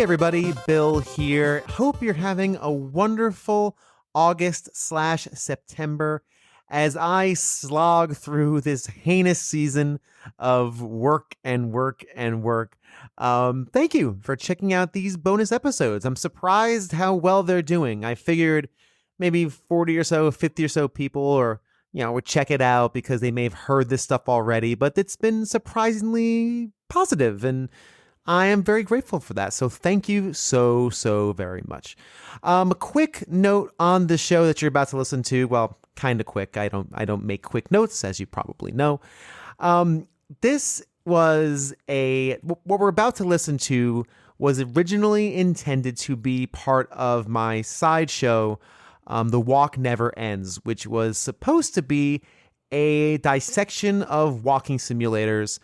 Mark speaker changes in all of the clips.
Speaker 1: everybody, Bill here. Hope you're having a wonderful August/September as I slog through this heinous season of work and work and work. Thank you for checking out these bonus episodes. I'm surprised how well they're doing. I figured maybe 40 or so, 50 or so people would check it out because they may have heard this stuff already, but it's been surprisingly positive, and I am very grateful for that. So thank you so very much. A quick note on the show that you're about to listen to. Well, kind of quick. I don't make quick notes, as you probably know. This was what we're about to listen to was originally intended to be part of my sideshow, The Walk Never Ends, which was supposed to be a dissection of walking simulators.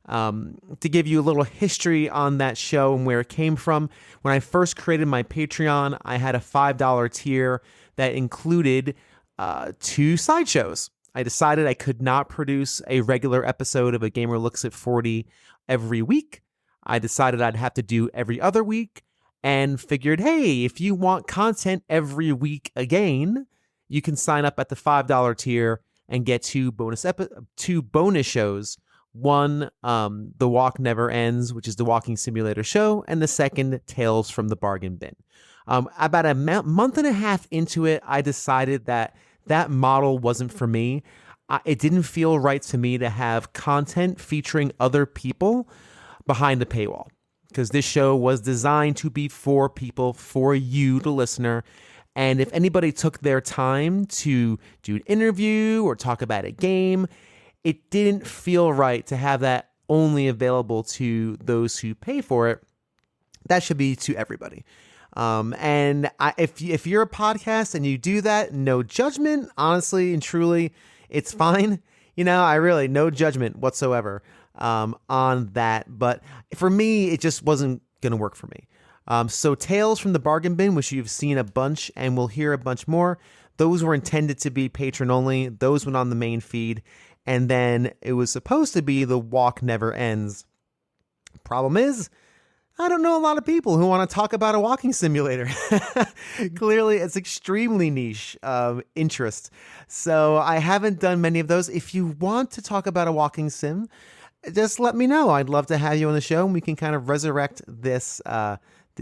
Speaker 1: To give you a little history on that show and where it came from, when I first created my Patreon, I had a $5 tier that included 2 sideshows. I decided I could not produce a regular episode of A Gamer Looks at 40 every week. I decided I'd have to do every other week, and figured, hey, if you want content every week again, you can sign up at the $5 tier and get 2 bonus shows. One, The Walk Never Ends, which is the walking simulator show, and the second, Tales from the Bargain Bin. About a month and a half into it, I decided that model wasn't for me. It didn't feel right to me to have content featuring other people behind the paywall, because this show was designed to be for people, for you, the listener. And if anybody took their time to do an interview or talk about a game, it didn't feel right to have that only available to those who pay for it. That should be to everybody. If you're a podcast and you do that, no judgment, honestly and truly, it's fine. No judgment whatsoever on that. But for me, it just wasn't going to work for me. So Tales from the Bargain Bin, which you've seen a bunch and we'll hear a bunch more, those were intended to be patron only. Those went on the main feed. And then it was supposed to be The Walk Never Ends. Problem is, I don't know a lot of people who want to talk about a walking simulator. Clearly, it's extremely niche interest. So I haven't done many of those. If you want to talk about a walking sim, just let me know. I'd love to have you on the show, and we can kind of resurrect this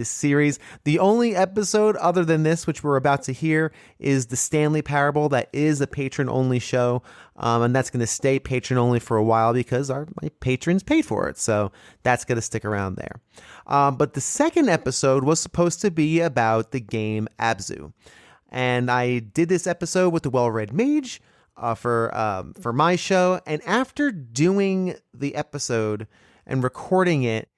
Speaker 1: series. The only episode other than this, which we're about to hear, is the Stanley Parable. That is a patron-only show, and that's going to stay patron-only for a while because my patrons paid for it, so that's going to stick around there. But the second episode was supposed to be about the game Abzu, and I did this episode with the Well-Read Mage for my show, and after doing the episode and recording it,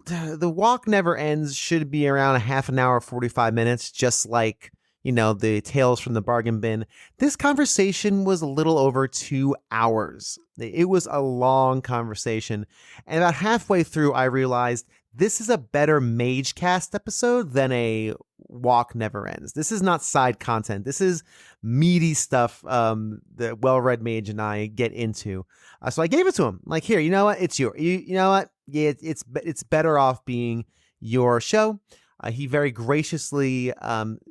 Speaker 1: the Walk Never Ends should be around a half an hour, 45 minutes, just like, the Tales from the Bargain Bin. This conversation was a little over 2 hours. It was a long conversation. And about halfway through, I realized this is a better Mage Cast episode than a Walk Never Ends. This is not side content. This is meaty stuff that Well-Read Mage and I get into. So I gave it to him. Like, here, you know what? It's your. You know what? Yeah, it's better off being your show. He very graciously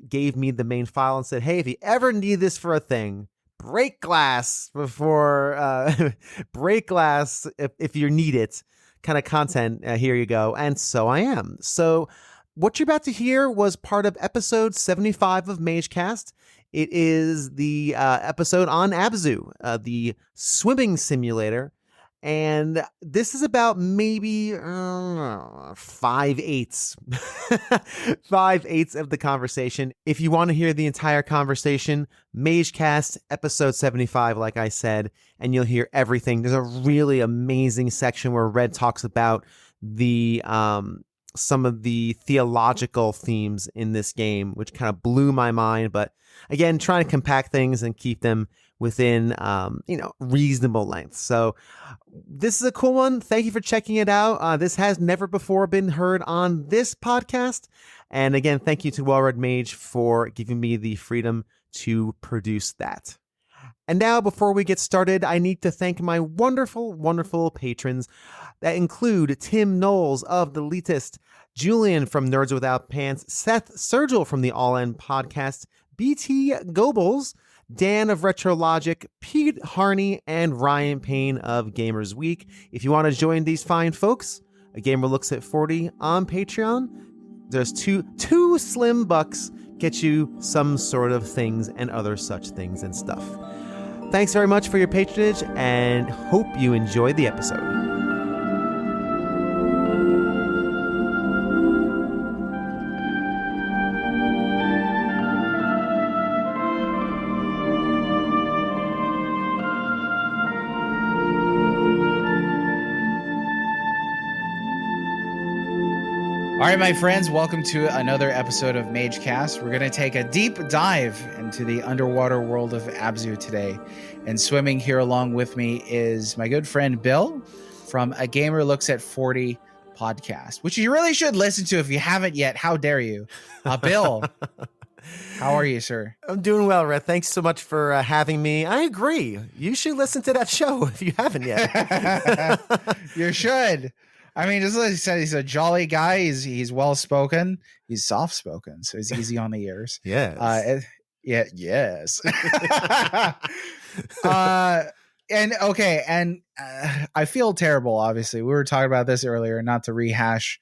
Speaker 1: gave me the main file and said, hey, if you ever need this for a thing, break glass if you need it kind of content. Here you go. And so I am. So what you're about to hear was part of episode 75 of Mage Cast. It is the episode on Abzu, the swimming simulator. And this is about maybe 5/8 5/8 of the conversation. If you want to hear the entire conversation, Mage Cast episode 75, like I said, and you'll hear everything. There's a really amazing section where Red talks about the some of the theological themes in this game, which kind of blew my mind. But again, trying to compact things and keep them within reasonable length. So this is a cool one. Thank you for checking it out. This has never before been heard on this podcast. And again, thank you to Well-Read Mage for giving me the freedom to produce that. And now, before we get started, I need to thank my wonderful, wonderful patrons that include Tim Knowles of The Elitist, Julian from Nerds Without Pants, Seth Sergil from the All In Podcast, BT Goebbels, Dan of Retro Logic, Pete Harney, and Ryan Payne of Gamers Week. If you want to join these fine folks, A Gamer Looks at 40 on Patreon. There's two slim bucks get you some sort of things and other such things and stuff. Thanks very much for your patronage and hope you enjoyed the episode.
Speaker 2: All right, my friends, welcome to another episode of Mage Cast. We're going to take a deep dive into the underwater world of Abzu today. And swimming here along with me is my good friend Bill from A Gamer Looks at 40 podcast, which you really should listen to if you haven't yet. How dare you? Bill, how are you, sir?
Speaker 1: I'm doing well, Red. Thanks so much for having me. I agree. You should listen to that show if you haven't yet.
Speaker 2: You should. I mean, just like I said, he's a jolly guy. He's well spoken. He's soft spoken, so he's easy on the ears.
Speaker 1: Yes.
Speaker 2: Yes. And I feel terrible. Obviously, we were talking about this earlier. Not to rehash,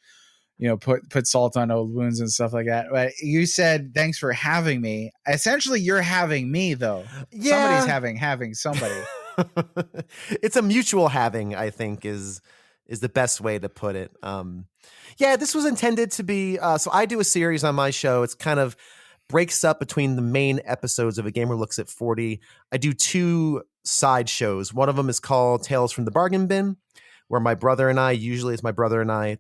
Speaker 2: put salt on old wounds and stuff like that. But you said thanks for having me. Essentially, you're having me, though.
Speaker 1: Yeah.
Speaker 2: Somebody's having somebody.
Speaker 1: It's a mutual having, I think, is the best way to put it. This was intended to be, so I do a series on my show. It's kind of breaks up between the main episodes of A Gamer Looks at 40. I do two side shows. One of them is called Tales from the Bargain Bin, where my brother and I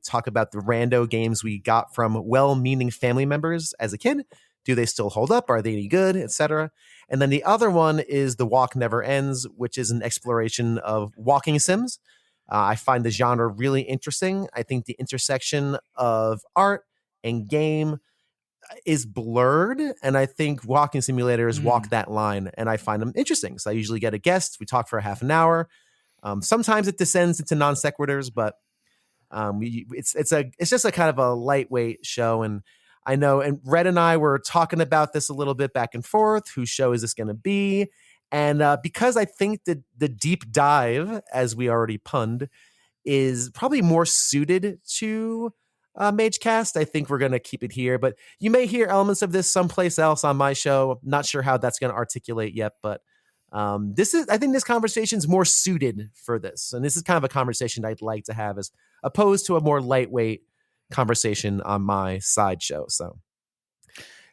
Speaker 1: talk about the rando games we got from well-meaning family members as a kid. Do they still hold up? Are they any good? Etc. And then the other one is The Walk Never Ends, which is an exploration of walking sims. I find the genre really interesting. I think the intersection of art and game is blurred, and I think walking simulators walk that line, and I find them interesting. So I usually get a guest. We talk for a half an hour. Sometimes it descends into non sequiturs, but it's just a kind of a lightweight show. And I know, and Red and I were talking about this a little bit back and forth. Whose show is this going to be? And because I think that the deep dive, as we already punned, is probably more suited to Mage Cast, I think we're going to keep it here. But you may hear elements of this someplace else on my show. I'm not sure how that's going to articulate yet, but I think this conversation is more suited for this. And this is kind of a conversation I'd like to have as opposed to a more lightweight conversation on my side show. So.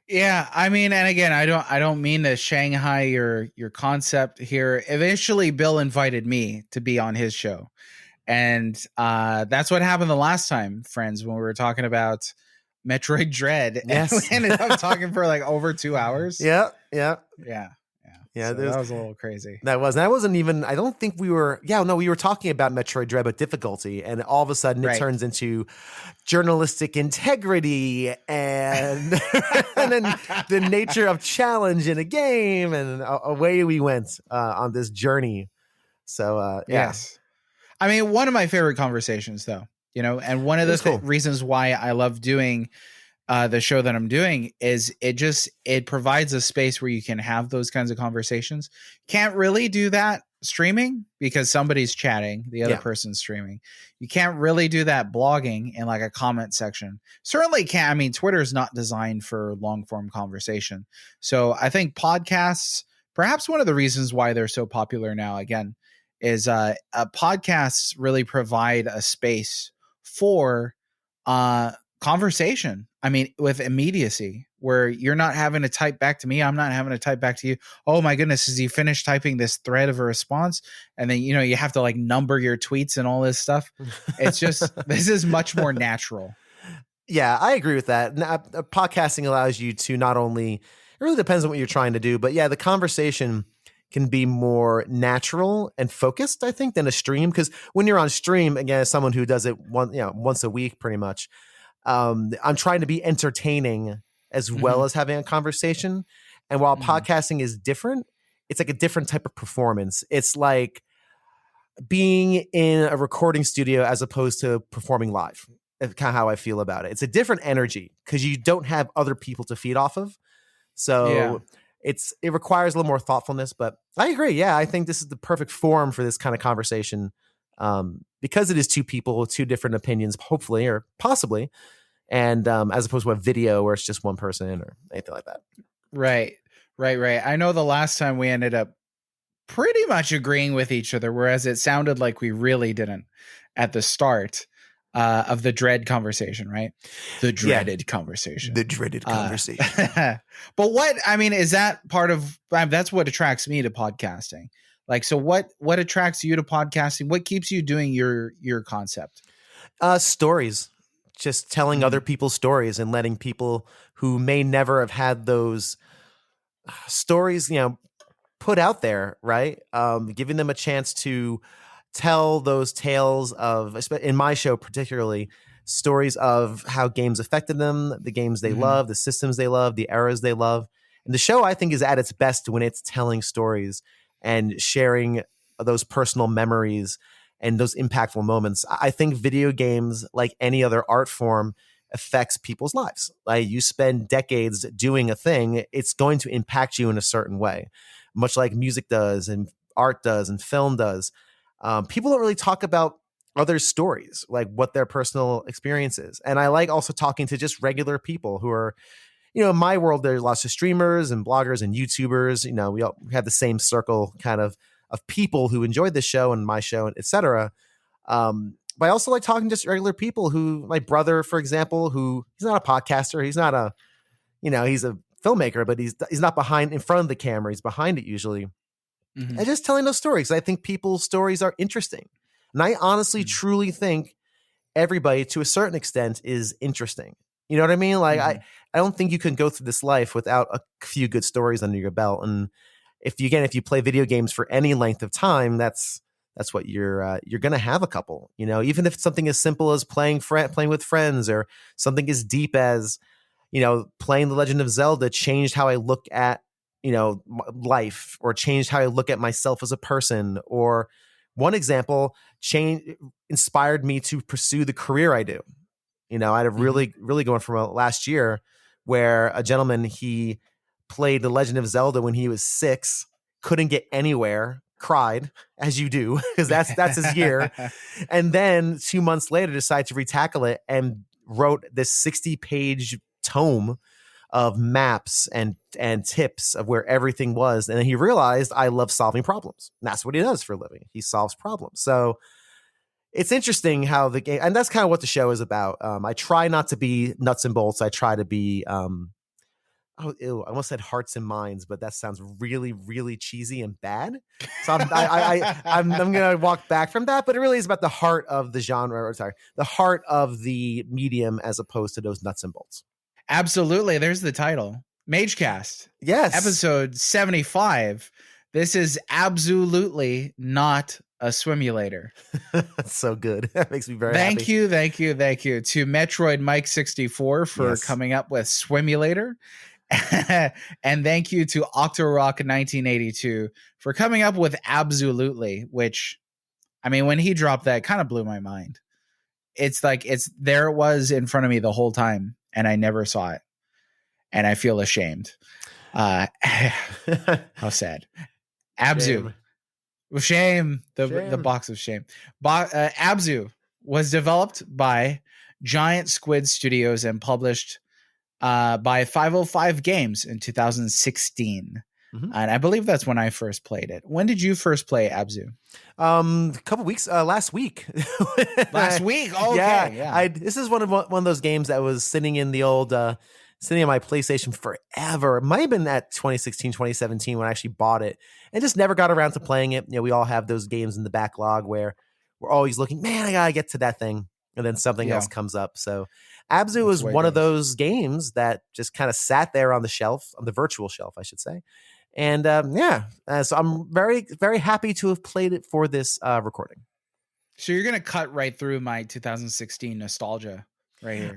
Speaker 2: Yeah, I mean, and again, I don't mean to Shanghai your concept here. Eventually, Bill invited me to be on his show, and that's what happened the last time, friends, when we were talking about Metroid Dread.
Speaker 1: Yes,
Speaker 2: and we ended up talking for like over 2 hours.
Speaker 1: Yeah.
Speaker 2: So that was a little crazy.
Speaker 1: That wasn't even, I don't think we were talking about Metroid Dread, but difficulty. And all of a sudden it turns into journalistic integrity and, and then the nature of challenge in a game. And away we went on this journey. So,
Speaker 2: Yes. I mean, one of my favorite conversations though, and one of the reasons why I love doing the show that I'm doing is it provides a space where you can have those kinds of conversations. Can't really do that streaming because somebody's chatting, the other person's streaming. You can't really do that blogging in like a comment section. Certainly can't. I mean, Twitter is not designed for long form conversation. So I think podcasts, perhaps one of the reasons why they're so popular now, again, is podcasts really provide a space for conversation. I mean, with immediacy, where you're not having to type back to me, I'm not having to type back to you. Oh my goodness, is he finished typing this thread of a response? And then you have to like number your tweets and all this stuff. It's just this is much more natural.
Speaker 1: Yeah, I agree with that. Podcasting allows you to not only, it really depends on what you're trying to do, but yeah, the conversation can be more natural and focused, I think, than a stream. Because when you're on stream, again, as someone who does it once a week, pretty much, I'm trying to be entertaining as well as having a conversation. And while podcasting is different, it's like a different type of performance. It's like being in a recording studio as opposed to performing live. kind of how I feel about it. It's a different energy because you don't have other people to feed off of. So it requires a little more thoughtfulness, but I agree. Yeah, I think this is the perfect forum for this kind of conversation, because it is two people with two different opinions, hopefully or possibly, and as opposed to a video where it's just one person or anything like that.
Speaker 2: Right. I know the last time we ended up pretty much agreeing with each other, whereas it sounded like we really didn't at the start of the dread conversation, right? The dreaded conversation.
Speaker 1: The dreaded conversation.
Speaker 2: But what, I mean, is that part of, that's what attracts me to podcasting. Like, so what attracts you to podcasting? What keeps you doing your concept?
Speaker 1: Stories. Just telling other people's stories and letting people who may never have had those stories, put out there, right? Giving them a chance to tell those tales of, in my show particularly, stories of how games affected them, the games they love, the systems they love, the eras they love. And the show, I think, is at its best when it's telling stories and sharing those personal memories and those impactful moments. I think video games, like any other art form, affects people's lives. Like, you spend decades doing a thing, it's going to impact you in a certain way, much like music does and art does and film does. People don't really talk about other stories, like what their personal experience is. And I like also talking to just regular people who are, in my world, there's lots of streamers and bloggers and YouTubers. We all have the same circle kind of people who enjoyed the show and my show, et cetera. But I also like talking to just regular people who, my brother, for example, who he's not a podcaster. He's not a, he's a filmmaker, but he's not in front of the camera. He's behind it usually. And just telling those stories. I think people's stories are interesting. And I honestly, truly think everybody, to a certain extent, is interesting. You know what I mean? Like, I don't think you can go through this life without a few good stories under your belt. And if you play video games for any length of time, that's what you're going to have a couple, even if it's something as simple as playing with friends, or something as deep as, playing The Legend of Zelda changed how I look at, life, or changed how I look at myself as a person. Or one example, inspired me to pursue the career I do. I had a really going from last year where a gentleman, he played The Legend of Zelda when he was 6, couldn't get anywhere, cried, as you do, because that's his year. And then 2 months later decided to retackle it and wrote this 60-page tome of maps and tips of where everything was. And then he realized, I love solving problems. And that's what he does for a living. He solves problems. So it's interesting how the game, and that's kind of what the show is about. I try not to be nuts and bolts. I try to be, I almost said hearts and minds, but that sounds really, really cheesy and bad. So I'm going to walk back from that, but it really is about the heart of the genre, the heart of the medium, as opposed to those nuts and bolts.
Speaker 2: Absolutely. There's the title. Mage Cast.
Speaker 1: Yes.
Speaker 2: Episode 75. This is absolutely not a swimulator.
Speaker 1: That's so good. That makes me very happy.
Speaker 2: Thank you to Metroid Mike 64 for coming up with Swimulator. And thank you to Octorock 1982 for coming up with Absolutely, which, I mean, when he dropped that, kind of blew my mind. It's like, there it was in front of me the whole time, and I never saw it. And I feel ashamed. How sad. Abzu. Shame. The box of shame. Abzu was developed by Giant Squid Studios and published by 505 Games in 2016. And I believe that's when I first played it. When did you first play Abzu?
Speaker 1: A couple weeks, last week.
Speaker 2: Last week? Oh, okay. Yeah.
Speaker 1: This is one of those games that was sitting in the old, sitting on my PlayStation forever. It might have been at 2016, 2017 when I actually bought it, and just never got around to playing it. We all have those games in the backlog where we're always looking, man, I gotta get to that thing, and then something else comes up. So Abzu was one of those games that just kind of sat there on the shelf, on the virtual shelf, I should say. And so I'm very, very happy to have played it for this recording.
Speaker 2: So you're gonna cut right through my 2016 nostalgia right here.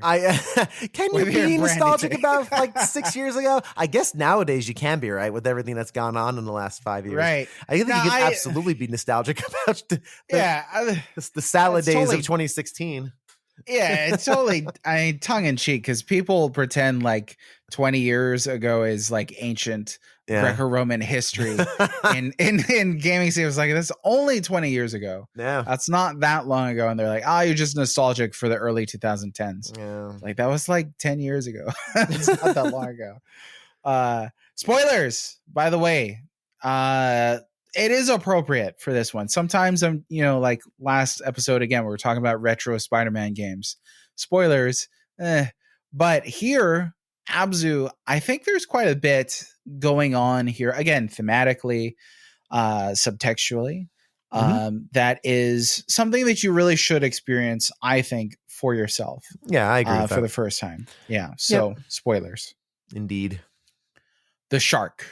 Speaker 1: Can you be nostalgic about like 6 years ago? I guess nowadays you can be, right, with everything that's gone on in the last 5 years.
Speaker 2: Right.
Speaker 1: I think you can absolutely be nostalgic about the salad days of 2016.
Speaker 2: Yeah, it's totally, I mean, tongue in cheek, because people pretend like 20 years ago is like ancient
Speaker 1: Yeah.
Speaker 2: Greco-Roman history in gaming. It was like, that's only 20 years ago.
Speaker 1: Yeah.
Speaker 2: That's not that long ago. And they're like, oh, you're just nostalgic for the early 2010s.
Speaker 1: Yeah.
Speaker 2: Like, that was like 10 years ago. It's not that long ago. Spoilers, by the way. It is appropriate for this one. Sometimes I'm, like last episode again, we were talking about retro Spider-Man games. Spoilers, but here, Abzu, I think there's quite a bit going on here. Again, thematically, subtextually, that is something that you really should experience, I think, for yourself.
Speaker 1: Yeah, I agree with
Speaker 2: for
Speaker 1: that.
Speaker 2: the first time. Yeah. So spoilers.
Speaker 1: Indeed.
Speaker 2: The shark.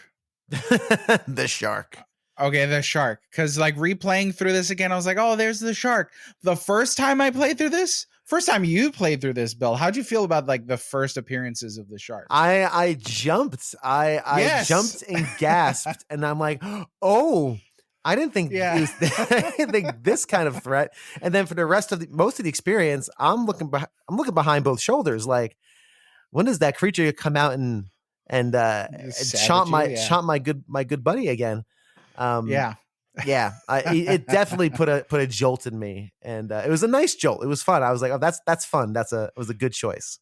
Speaker 1: The shark.
Speaker 2: Okay, the shark. Because like replaying through this again, I was like, oh, there's the shark. The first time I played through this, first time you played through this, Bill, how'd you feel about like the first appearances of the shark?
Speaker 1: I jumped. I jumped and gasped, and I'm like, oh, I didn't think I didn't think this kind of threat. And then for the rest of most of the experience, I'm looking behind both shoulders, like, when does that creature come out and chomp my good buddy again? It definitely put a jolt in me, and it was a nice jolt. It was fun. I was like, oh, that's fun. It was a good choice.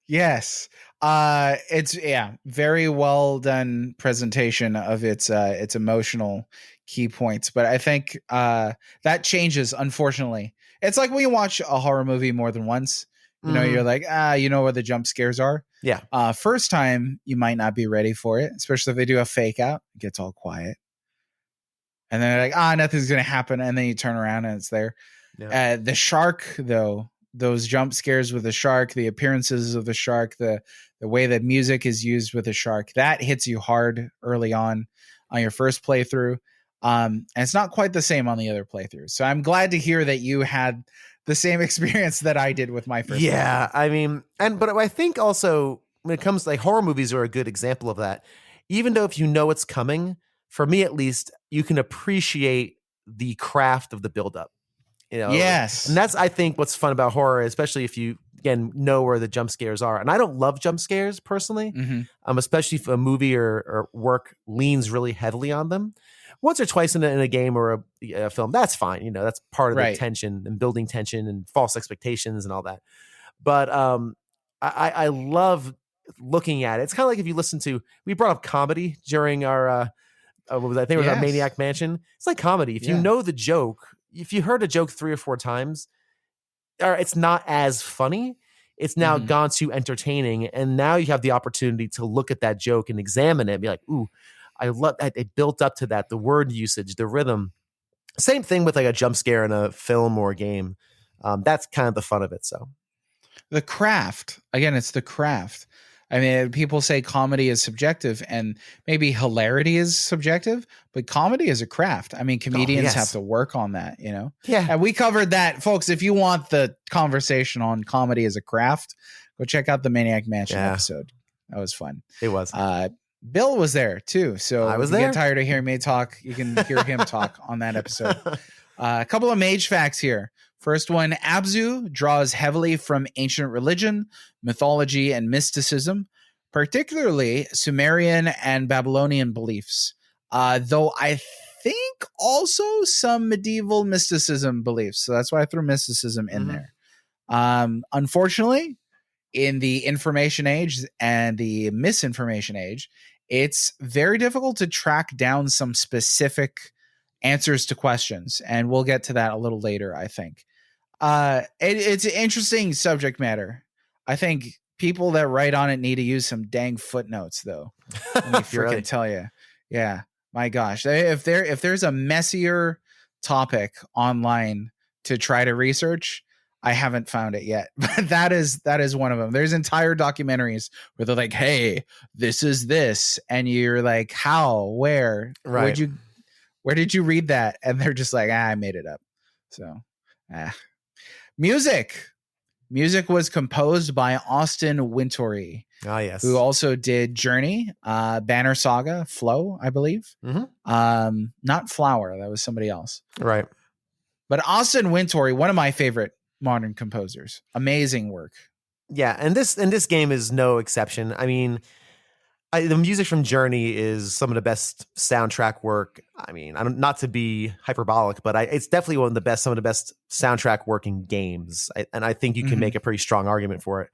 Speaker 2: Yes. It's very well done presentation of its emotional key points. But I think that changes, unfortunately. It's like when you watch a horror movie more than once, you're like, you know where the jump scares are.
Speaker 1: Yeah.
Speaker 2: First time you might not be ready for it, especially if they do a fake out. It gets all quiet. And then they're like, nothing's going to happen. And then you turn around and it's there. Yeah. The shark, though, those jump scares with the shark, the appearances of the shark, the way that music is used with the shark, that hits you hard early on your first playthrough. And it's not quite the same on the other playthroughs. So I'm glad to hear that you had the same experience that I did with my first playthrough.
Speaker 1: I mean, but I think also when it comes to like horror movies are a good example of that. Even though if you know it's coming, for me at least, you can appreciate the craft of the buildup.
Speaker 2: Yes.
Speaker 1: And that's, I think, what's fun about horror, especially if you, again, know where the jump scares are. And I don't love jump scares personally, especially if a movie or work leans really heavily on them. Once or twice in a game or a film, that's fine. That's part of the tension and building tension and false expectations and all that. But I love looking at it. It's kind of like if you listen to, we brought up comedy during our, what was that? I think it was our Maniac Mansion. It's like comedy. If you know the joke, if you heard a joke 3 or 4 times, it's not as funny. It's now gone to entertaining. And now you have the opportunity to look at that joke and examine it and be like, ooh, I love that. It built up to that. The word usage, the rhythm. Same thing with like a jump scare in a film or a game. That's kind of the fun of it. So
Speaker 2: the craft, again, it's the craft. I mean, people say comedy is subjective and maybe hilarity is subjective, but comedy is a craft. I mean, comedians have to work on that, Yeah. And we covered that, folks. If you want the conversation on comedy as a craft, go check out the Maniac Mansion episode. That was fun.
Speaker 1: It was.
Speaker 2: Bill was there too. So
Speaker 1: I was
Speaker 2: if you
Speaker 1: there.
Speaker 2: get tired of hearing me talk, you can hear him talk on that episode. A couple of mage facts here. First one, Abzu draws heavily from ancient religion, mythology, and mysticism, particularly Sumerian and Babylonian beliefs, though I think also some medieval mysticism beliefs. So that's why I threw mysticism in there. Unfortunately, in the information age and the misinformation age, it's very difficult to track down some specific answers to questions. And we'll get to that a little later, I think. It's an interesting subject matter. I think people that write on it need to use some dang footnotes, though. Let me freaking tell you. Yeah, my gosh. If there's a messier topic online to try to research, I haven't found it yet. But that is one of them. There's entire documentaries where they're like, "Hey, this is this," and you're like, "How? Where?
Speaker 1: Right?
Speaker 2: Where did you read that?" And they're just like, "I made it up." So, Music was composed by Austin Wintory.
Speaker 1: Yes.
Speaker 2: Who also did Journey, Banner Saga, Flow, I believe. Not Flower. That was somebody else.
Speaker 1: Right.
Speaker 2: But Austin Wintory, one of my favorite modern composers. Amazing work.
Speaker 1: Yeah, and this game is no exception. I mean, the music from Journey is some of the best soundtrack work. I mean, not to be hyperbolic, but it's definitely some of the best soundtrack working games. And I think you can make a pretty strong argument for it.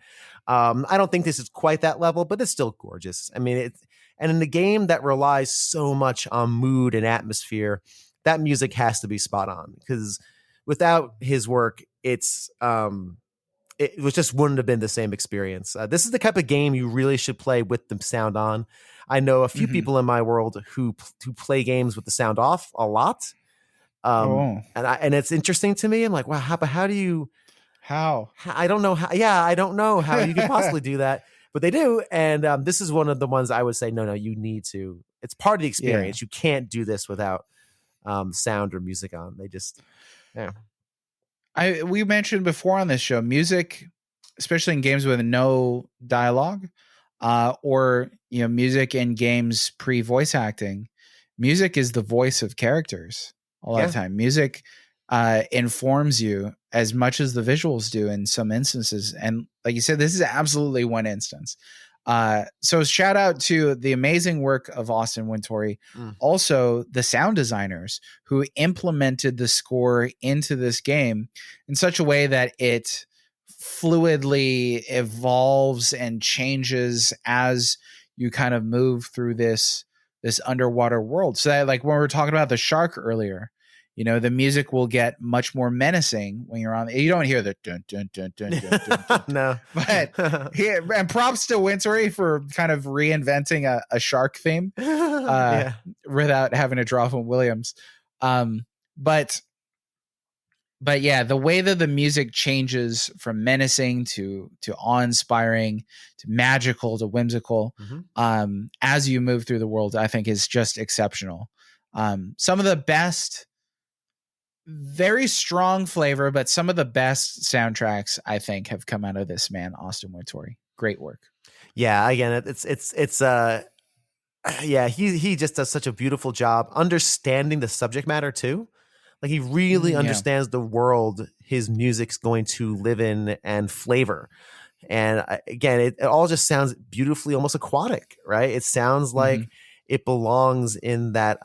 Speaker 1: I don't think this is quite that level, but it's still gorgeous. I mean, and in the game that relies so much on mood and atmosphere, that music has to be spot on, because without his work, it was just wouldn't have been the same experience. This is the type of game you really should play with the sound on. I know a few people in my world who play games with the sound off a lot. And it's interesting to me. I'm like, wow, how do you, I don't know how, I don't know how you could possibly do that, but they do. And this is one of the ones I would say, no, you need to, it's part of the experience. You can't do this without sound or music on. They just, yeah.
Speaker 2: We mentioned before on this show, music, especially in games with no dialogue, or music in games pre-voice acting, music is the voice of characters a lot of time. Music informs you as much as the visuals do in some instances, and like you said, this is absolutely one instance. So shout out to the amazing work of Austin Wintory. Also the sound designers who implemented the score into this game in such a way that it fluidly evolves and changes as you kind of move through this underwater world. So that, like when we were talking about the shark earlier, the music will get much more menacing when you're on. You don't hear the dun dun dun dun dun dun. Dun.
Speaker 1: No,
Speaker 2: but and props to Wintory for kind of reinventing a shark theme without having to draw from Williams. But yeah, the way that the music changes from menacing to awe-inspiring to magical to whimsical, as you move through the world, I think is just exceptional. Some of the best. Very strong flavor, but some of the best soundtracks I think have come out of this man, Austin Wintory. Great work.
Speaker 1: Yeah, again, he just does such a beautiful job understanding the subject matter too. Like he really understands the world his music's going to live in and flavor. And again, it all just sounds beautifully almost aquatic, right? It sounds like it belongs in that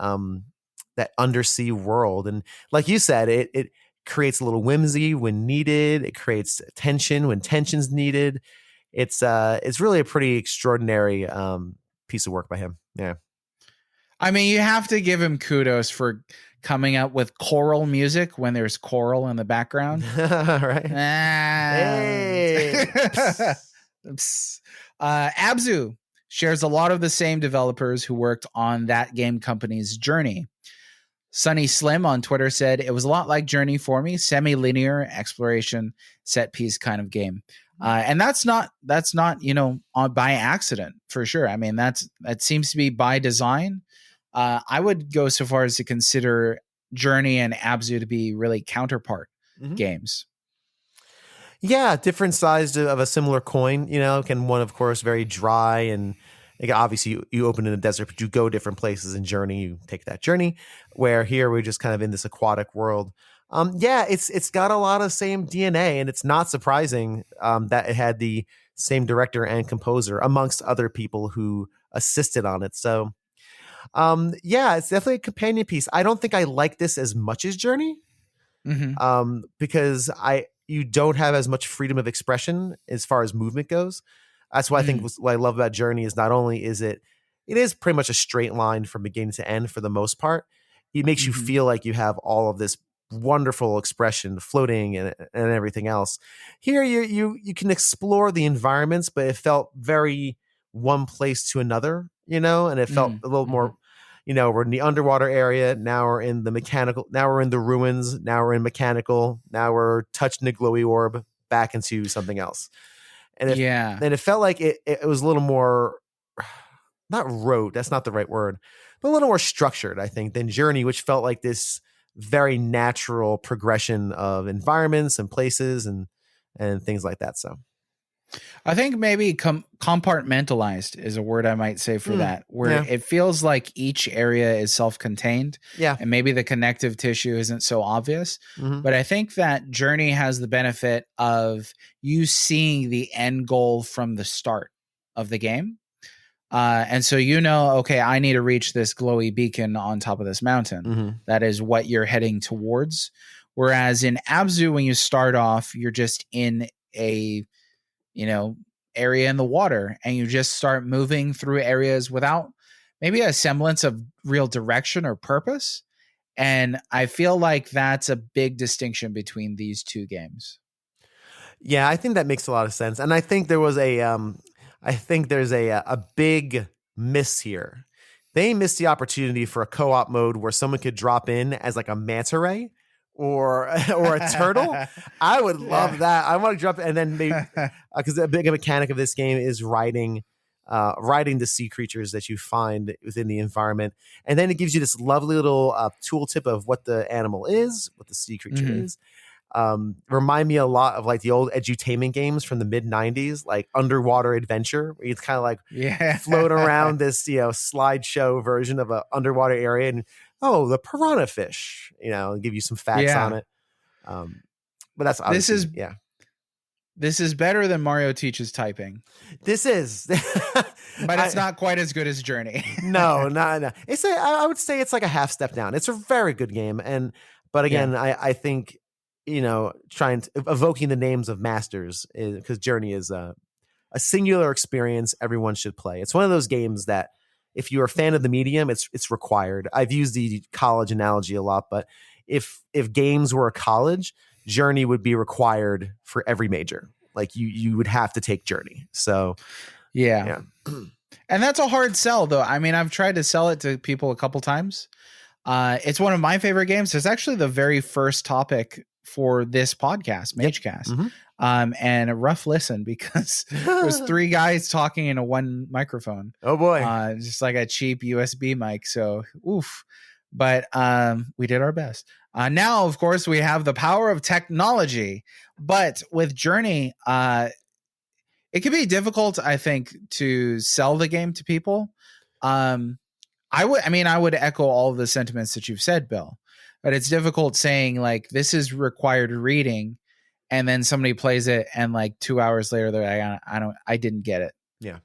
Speaker 1: undersea world. And like you said, it creates a little whimsy when needed. It creates tension when tension's needed. It's really a pretty extraordinary piece of work by him. Yeah.
Speaker 2: I mean, you have to give him kudos for coming up with choral music when there's choral in the background.
Speaker 1: Right.
Speaker 2: Hey. Abzu shares a lot of the same developers who worked on that game company's Journey. Sunny Slim on Twitter said, it was a lot like Journey for me, semi-linear exploration set piece kind of game. And that's not, by accident for sure. I mean, that seems to be by design. I would go so far as to consider Journey and Abzu to be really counterpart games.
Speaker 1: Yeah. Different sides of a similar coin, can one, of course, very dry and, obviously you open in the desert, but you go different places in Journey. You take that journey, where here we're just kind of in this aquatic world. It's got a lot of same DNA, and it's not surprising that it had the same director and composer amongst other people who assisted on it. So, it's definitely a companion piece. I don't think I like this as much as Journey, because you don't have as much freedom of expression as far as movement goes. That's why I think what I love about Journey is not only is it is pretty much a straight line from beginning to end for the most part. It makes you feel like you have all of this wonderful expression floating and everything else. Here you can explore the environments, but it felt very one place to another, and it felt a little more, we're in the underwater area. Now we're in the mechanical, now we're in the ruins. Now we're in mechanical. Now we're touching the glowy orb back into something else. And it felt like it was a little more, not rote, that's not the right word, but a little more structured, I think, than Journey, which felt like this very natural progression of environments and places and things like that. So,
Speaker 2: I think maybe compartmentalized is a word I might say for that, where
Speaker 1: Yeah.
Speaker 2: it feels like each area is self-contained,
Speaker 1: Yeah.
Speaker 2: and maybe the connective tissue isn't so obvious.
Speaker 1: Mhm.
Speaker 2: But I think that Journey has the benefit of you seeing the end goal from the start of the game. And so okay, I need to reach this glowy beacon on top of this mountain.
Speaker 1: Mhm.
Speaker 2: That is what you're heading towards. Whereas in Abzu, when you start off, you're just in a area in the water, and you just start moving through areas without maybe a semblance of real direction or purpose. And I feel like that's a big distinction between these two games.
Speaker 1: Yeah, I think that makes a lot of sense. And I think there's a big miss here. They missed the opportunity for a co-op mode where someone could drop in as like a manta ray or or a turtle. I would love that. I want to drop, and then maybe because a big mechanic of this game is riding the sea creatures that you find within the environment, and then it gives you this lovely little tooltip of what the animal is, what the sea creature is. Remind me a lot of like the old edutainment games from the mid 90s, like Underwater Adventure, where you kind of like float around this, slideshow version of a underwater area, and the piranha fish, give you some facts on it. But that's obviously,
Speaker 2: this is better than Mario Teaches Typing.
Speaker 1: This is,
Speaker 2: but it's not quite as good as Journey.
Speaker 1: No. I would say it's like a half step down. It's a very good game, but again, I think evoking the names of masters, because Journey is a singular experience everyone should play. It's one of those games that if you're a fan of the medium, it's required. I've used the college analogy a lot, but if games were a college, Journey would be required for every major. Like you would have to take Journey. So
Speaker 2: yeah. And that's a hard sell, though. I mean, I've tried to sell it to people a couple times. It's one of my favorite games. It's actually the very first topic for this podcast, Mage Cast. And a rough listen because there's 3 guys talking into one microphone.
Speaker 1: Oh boy.
Speaker 2: Just like a cheap USB mic. So oof. But we did our best. Now, of course, we have the power of technology. But with Journey, it can be difficult, I think, to sell the game to people. I would echo all of the sentiments that you've said, Bill. But it's difficult saying like this is required reading, and then somebody plays it, and like 2 hours later they're like, I didn't get it.
Speaker 1: Yeah.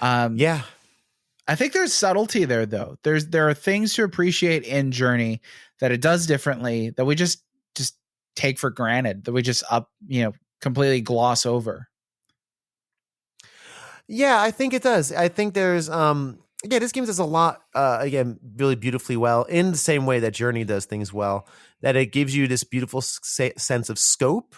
Speaker 2: Yeah. I think there's subtlety there, though. There are things to appreciate in Journey that it does differently that we just take for granted, that we just completely gloss over.
Speaker 1: Yeah, I think it does. I think there's this game does a lot really beautifully well, in the same way that Journey does things well, that it gives you this beautiful sense of scope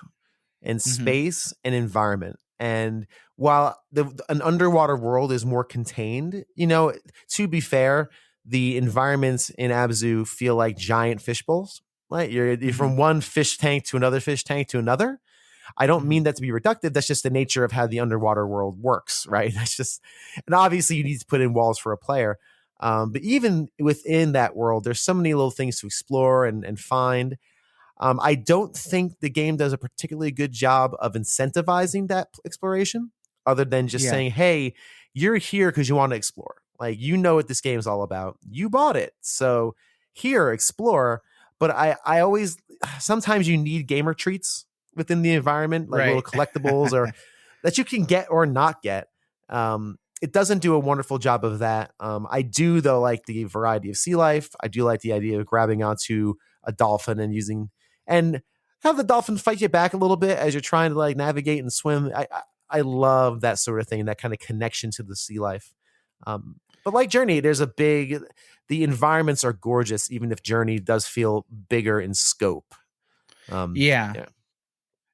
Speaker 1: and space and environment. And while an underwater world is more contained, to be fair, the environments in Abzu feel like giant fish bowls. Right? You're from one fish tank to another fish tank to another. I don't mean that to be reductive. That's just the nature of how the underwater world works, right? That's just, and obviously you need to put in walls for a player. But even within that world, there's so many little things to explore and find. I don't think the game does a particularly good job of incentivizing that exploration, other than just saying, hey, you're here because you want to explore. Like, what this game is all about. You bought it. So here, explore. But I always, sometimes you need gamer treats within the environment, like little collectibles or that you can get or not get. It doesn't do a wonderful job of that. I do, though, like the variety of sea life. I do like the idea of grabbing onto a dolphin and have the dolphin fight you back a little bit as you're trying to like navigate and swim. I love that sort of thing, that kind of connection to the sea life. But like Journey, the environments are gorgeous, even if Journey does feel bigger in scope.
Speaker 2: Yeah.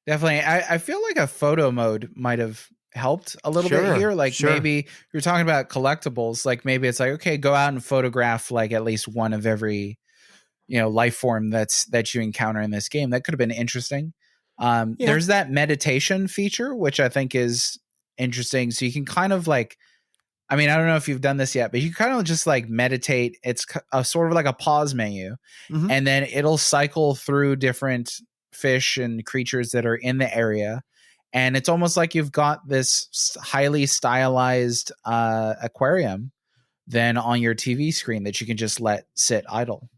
Speaker 2: Definitely. I feel like a photo mode might have helped a little bit here. Like maybe you're talking about collectibles. Like maybe it's like, okay, go out and photograph like at least one of every, life form that you encounter in this game. That could have been interesting. There's that meditation feature, which I think is interesting. So you can kind of like, I don't know if you've done this yet, but you kind of just like meditate. It's a sort of like a pause menu, and then it'll cycle through different fish and creatures that are in the area, and it's almost like you've got this highly stylized aquarium then on your TV screen that you can just let sit idle.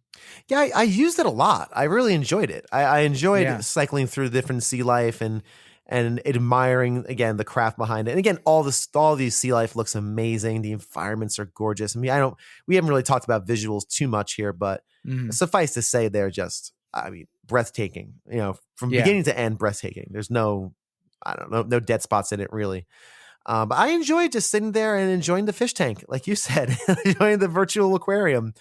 Speaker 1: Yeah, I used it a lot. I really enjoyed it. I enjoyed
Speaker 2: Yeah.
Speaker 1: cycling through different sea life and admiring again the craft behind it. And again, all these sea life looks amazing. The environments are gorgeous. I mean, we haven't really talked about visuals too much here, but suffice to say, they're just, I mean, breathtaking. You know, from beginning to end, breathtaking. There's no, I don't know, no dead spots in it really. But I enjoyed just sitting there and enjoying the fish tank, like you said, enjoying the virtual aquarium.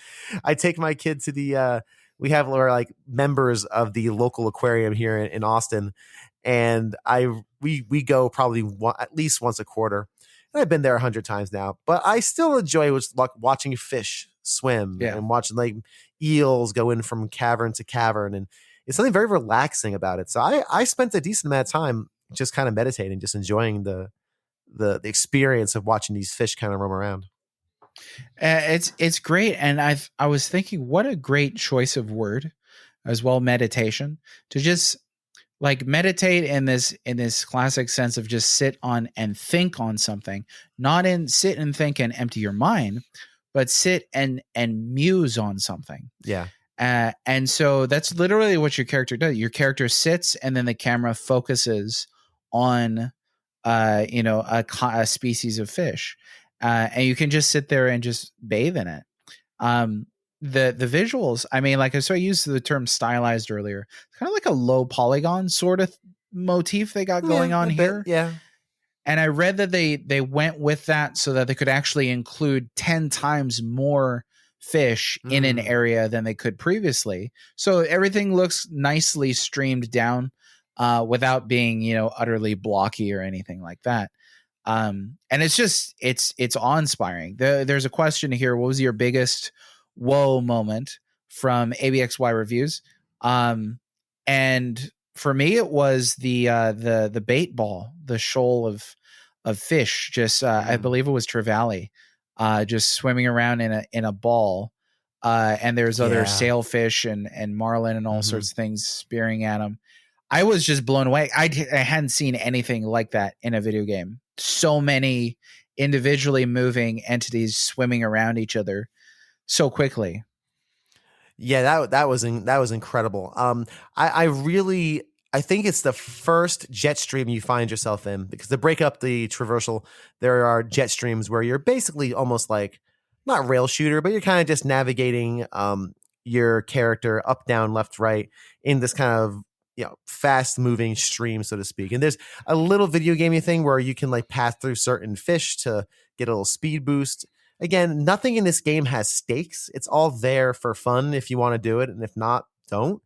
Speaker 1: I take my kid to the we have like members of the local aquarium here in Austin, and we go probably at least once a quarter. And I've been there 100 times now, but I still enjoy watching fish swim and watching like eels go in from cavern to cavern, and it's something very relaxing about it. So I spent a decent amount of time just kind of meditating, just enjoying the experience of watching these fish kind of roam around.
Speaker 2: It's great, and I was thinking, what a great choice of word as well, meditation, to just like meditate in this classic sense of just sit on and think on something, not in sit and think and empty your mind, but sit and muse on something.
Speaker 1: Yeah.
Speaker 2: And so that's literally what your character does. Your character sits, and then the camera focuses on a species of fish, and you can just sit there and just bathe in it. The visuals, I mean, like, so I used the term stylized earlier. It's kind of like a low polygon sort of motif they got going on here.
Speaker 1: Yeah.
Speaker 2: And I read that they went with that so that they could actually include 10 times more fish in an area than they could previously. So everything looks nicely streamed down, without being, utterly blocky or anything like that. And it's just, it's awe-inspiring. There's a question here. What was your biggest whoa moment from ABXY reviews? And for me, it was the bait ball, the shoal of fish. Just, I believe it was trevally, just swimming around in a ball. And there's other sailfish and marlin and all sorts of things spearing at them. I was just blown away. I hadn't seen anything like that in a video game. So many individually moving entities swimming around each other so quickly.
Speaker 1: Yeah, that was incredible. I think it's the first jet stream you find yourself in, because to break up the traversal, there are jet streams where you're basically almost like not rail shooter, but you're kind of just navigating your character up, down, left, right in this kind of fast moving stream, so to speak. And there's a little video gamey thing where you can like pass through certain fish to get a little speed boost. Again, nothing in this game has stakes. It's all there for fun if you want to do it, and if not, don't.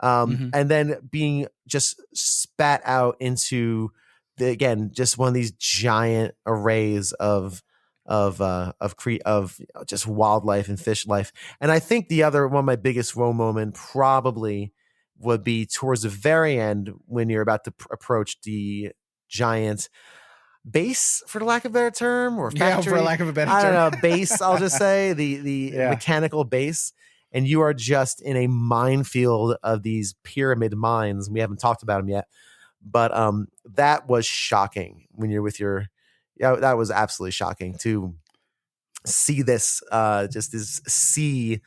Speaker 1: And then being just spat out into just one of these giant arrays of just wildlife and fish life. And I think the other one of my biggest woe moment probably would be towards the very end when you're about to approach the giant base, for the lack of a better term, or factory.
Speaker 2: Yeah, for lack of a better term.
Speaker 1: I don't know, base, I'll just say the mechanical base. And you are just in a minefield of these pyramid mines. We haven't talked about them yet, but that was shocking when you're with your, that was absolutely shocking to see this, just this sea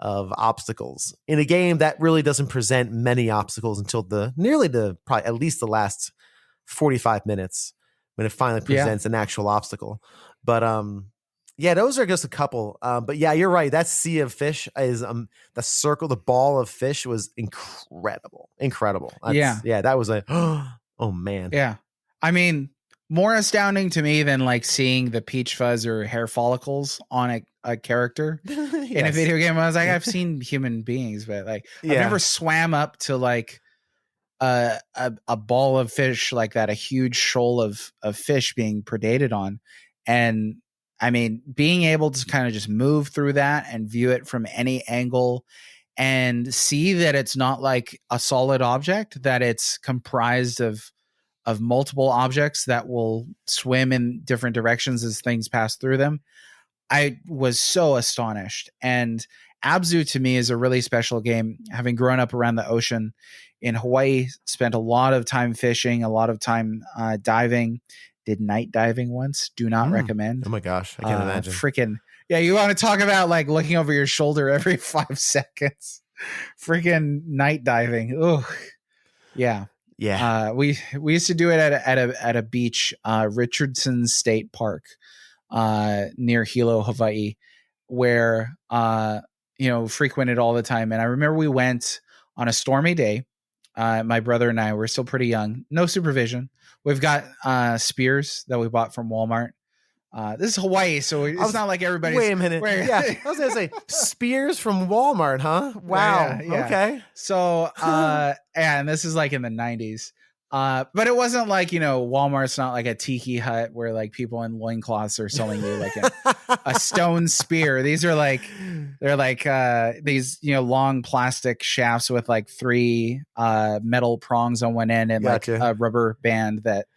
Speaker 1: of obstacles in a game that really doesn't present many obstacles until probably at least the last 45 minutes when it finally presents an actual obstacle. But those are just a couple. But yeah, you're right. That sea of fish is the ball of fish was incredible. That was oh man.
Speaker 2: Yeah. I mean, more astounding to me than like seeing the peach fuzz or hair follicles on a character in a video game. I was like, I've seen human beings, but like I've never swam up to like a ball of fish like that, a huge shoal of fish being predated on. And I mean, being able to kind of just move through that and view it from any angle and see that it's not like a solid object, that it's comprised of multiple objects that will swim in different directions as things pass through them. I was so astonished. And Abzu to me is a really special game. Having grown up around the ocean in Hawaii, spent a lot of time fishing, a lot of time diving. Did night diving once. Do not recommend.
Speaker 1: Oh my gosh, I can't imagine.
Speaker 2: Freaking yeah! You want to talk about like looking over your shoulder every 5 seconds? Freaking night diving. Oh, yeah.
Speaker 1: Yeah.
Speaker 2: We used to do it at a beach, Richardson State Park, near Hilo, Hawaii, where frequented all the time. And I remember we went on a stormy day. My brother and I were still pretty young, no supervision. We've got spears that we bought from Walmart. This is Hawaii, so it's not like everybody's.
Speaker 1: Wait a minute. Yeah, I was gonna say spears from Walmart, huh? Wow. Yeah. Okay.
Speaker 2: So, and this is like in the 90s. But it wasn't like, Walmart's not like a tiki hut where like people in loincloths are selling you like a stone spear. These are like, they're like these, long plastic shafts with like 3 metal prongs on one end and like a rubber band that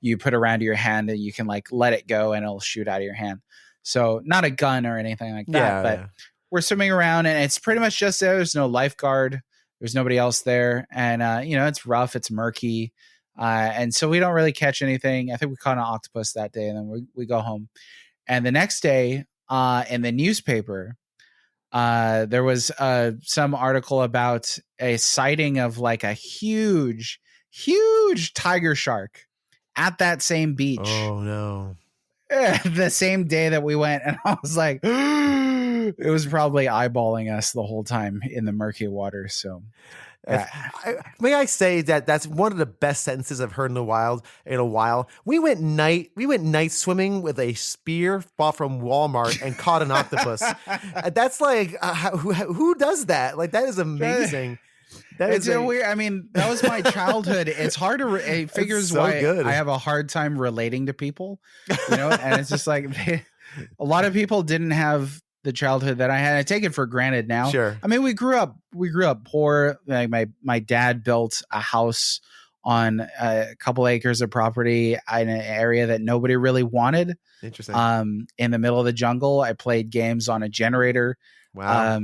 Speaker 2: you put around your hand and you can like let it go and it'll shoot out of your hand. So not a gun or anything like that, but we're swimming around and it's pretty much just there's no lifeguard. There's nobody else there. And, it's rough. It's murky. And so we don't really catch anything. I think we caught an octopus that day and then we go home. And the next day in the newspaper, there was some article about a sighting of like a huge tiger shark at that same beach.
Speaker 1: Oh, no.
Speaker 2: The same day that we went. And I was like, it was probably eyeballing us the whole time in the murky water. So
Speaker 1: may I say that's one of the best sentences I've heard in a while. We went night swimming with a spear bought from Walmart and caught an octopus. That's like who does that? Like that is amazing.
Speaker 2: It's weird. I mean, that was my childhood. It's hard to. It figures so why good. I have a hard time relating to people, And it's just like a lot of people didn't have the childhood that I had. I take it for granted now.
Speaker 1: Sure.
Speaker 2: I mean, we grew up poor. Like my dad built a house on a couple acres of property in an area that nobody really wanted.
Speaker 1: Interesting.
Speaker 2: In the middle of the jungle, I played games on a generator.
Speaker 1: Wow.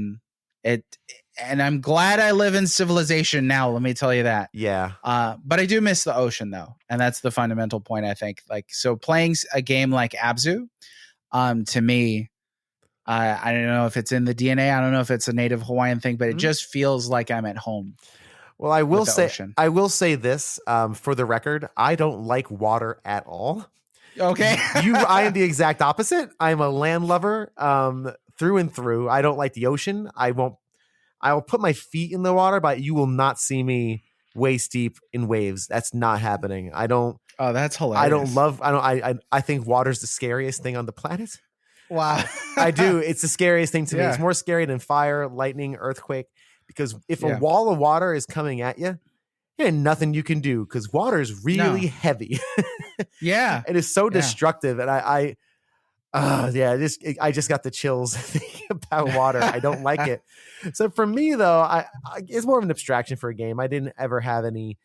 Speaker 2: And I'm glad I live in civilization now. Let me tell you that.
Speaker 1: Yeah.
Speaker 2: But I do miss the ocean though. And that's the fundamental point, I think. Like, so playing a game like Abzu, to me, I don't know if it's in the DNA. I don't know if it's a native Hawaiian thing, but it just feels like I'm at home.
Speaker 1: Well, I will say this, for the record, I don't like water at all.
Speaker 2: Okay.
Speaker 1: I am the exact opposite. I'm a land lover, through and through. I don't like the ocean. I will put my feet in the water, but you will not see me waist deep in waves. That's not happening. I don't.
Speaker 2: Oh, that's hilarious.
Speaker 1: I think water's the scariest thing on the planet.
Speaker 2: Wow.
Speaker 1: I do. It's the scariest thing to me. It's more scary than fire, lightning, earthquake, because if a wall of water is coming at you, there ain't nothing you can do because water is really heavy.
Speaker 2: Yeah.
Speaker 1: It is so destructive. And I just got the chills thinking about water. I don't like it. So for me though, it's more of an abstraction for a game. I didn't ever have any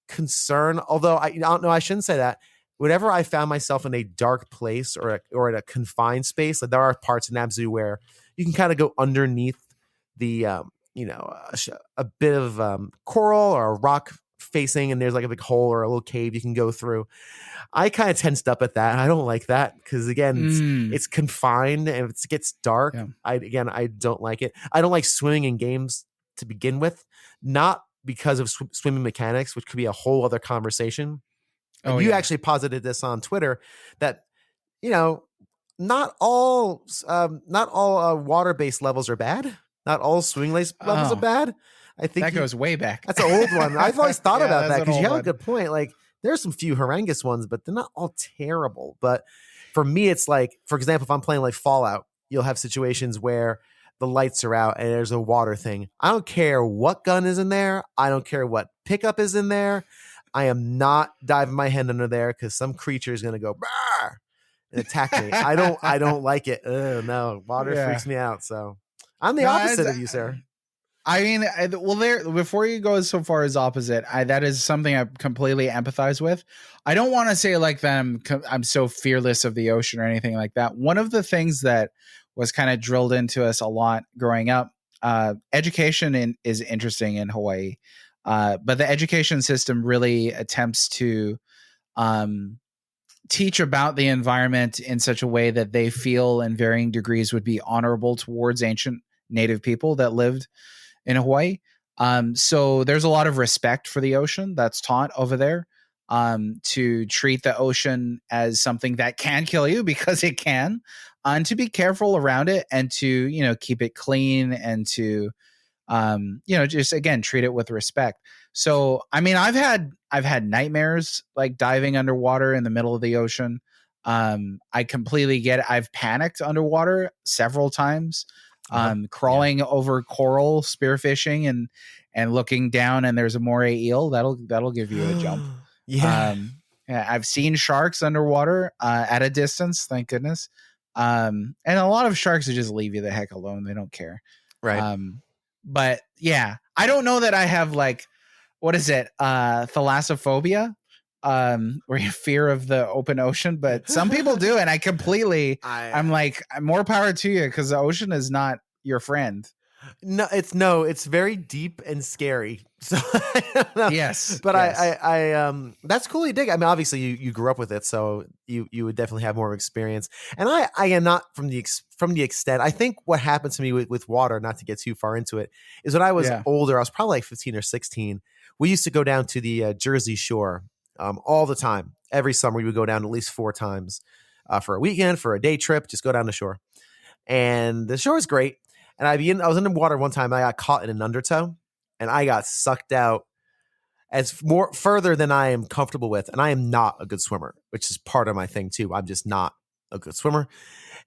Speaker 1: concern, although I don't know, I shouldn't say that. Whenever I found myself in a dark place or in a confined space, like there are parts in Abzu where you can kind of go underneath the, a bit of coral or a rock facing, and there's like a big hole or a little cave you can go through. I kind of tensed up at that. I don't like that because again, it's confined and if it gets dark, I don't like it. I don't like swimming in games to begin with, not because of swimming mechanics, which could be a whole other conversation. And you actually posited this on Twitter that, not all water-based levels are bad. Not all swimming levels are bad. I think
Speaker 2: that goes way back.
Speaker 1: That's an old one. I've always thought about that because you have a good point. Like there's some few horrendous ones, but they're not all terrible. But for me, it's like, for example, if I'm playing like Fallout, you'll have situations where the lights are out and there's a water thing. I don't care what gun is in there. I don't care what pickup is in there. I am not diving my hand under there because some creature is going to go "Brr!" and attack me. I don't like it. No, water freaks me out. So I'm the opposite of you, sir.
Speaker 2: I mean, before you go so far as opposite, that is something I completely empathize with. I don't want to say like that I'm so fearless of the ocean or anything like that. One of the things that was kind of drilled into us a lot growing up. Education is interesting in Hawaii, but the education system really attempts to teach about the environment in such a way that they feel in varying degrees would be honorable towards ancient native people that lived in Hawaii. So there's a lot of respect for the ocean that's taught over there, to treat the ocean as something that can kill you because it can, and to be careful around it, and to, you know, keep it clean, and to, you know, just again, treat it with respect. So, I mean, I've had nightmares like diving underwater in the middle of the ocean. I completely get it. I've panicked underwater several times, crawling over coral, spearfishing, and looking down, and there's a moray eel. That'll give you a jump.
Speaker 1: Yeah.
Speaker 2: Yeah, I've seen sharks underwater at a distance, thank goodness. And a lot of sharks will just leave you the heck alone. They don't care.
Speaker 1: Right.
Speaker 2: But yeah, I don't know that I have like, what is it? Thalassophobia, or fear of the open ocean, but some people do. And I'm like, more power to you, because the ocean is not your friend.
Speaker 1: It's very deep and scary. So I don't know.
Speaker 2: Yes,
Speaker 1: but
Speaker 2: yes.
Speaker 1: I that's cool. You dig. I mean, obviously you grew up with it, so you would definitely have more experience. And I am not from the extent. I think what happened to me with water, not to get too far into it, is when I was older. I was probably like 15 or 16. We used to go down to the Jersey Shore all the time. Every summer we would go down at least 4 times for a weekend, for a day trip. Just go down the shore, and the shore is great. And I was in the water one time. I got caught in an undertow, and I got sucked out further than I am comfortable with. And I am not a good swimmer, which is part of my thing too. I'm just not a good swimmer.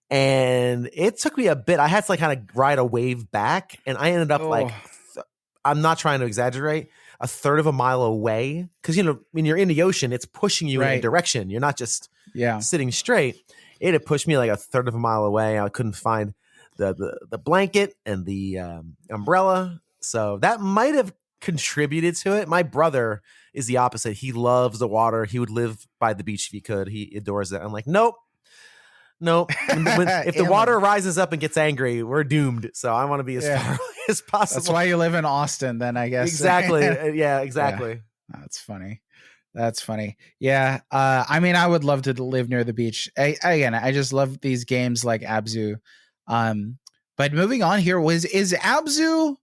Speaker 1: And it took me a bit. I had to like kind of ride a wave back, and I ended up I'm not trying to exaggerate, a third of a mile away. Because, you know, when you're in the ocean, it's pushing you in a direction. You're not just sitting straight. It had pushed me like a third of a mile away. I couldn't find the blanket and the umbrella, so that might have contributed to it. My brother is the opposite. He loves the water. He would live by the beach if he could. He adores it. I'm like, nope. If the water rises up and gets angry, we're doomed. So I want to be as far away as possible.
Speaker 2: That's why you live in Austin, then, I guess.
Speaker 1: Exactly. Yeah, exactly.
Speaker 2: Yeah. That's funny. Yeah. I mean, I would love to live near the beach. I just love these games like Abzu. But moving on here, is Abzu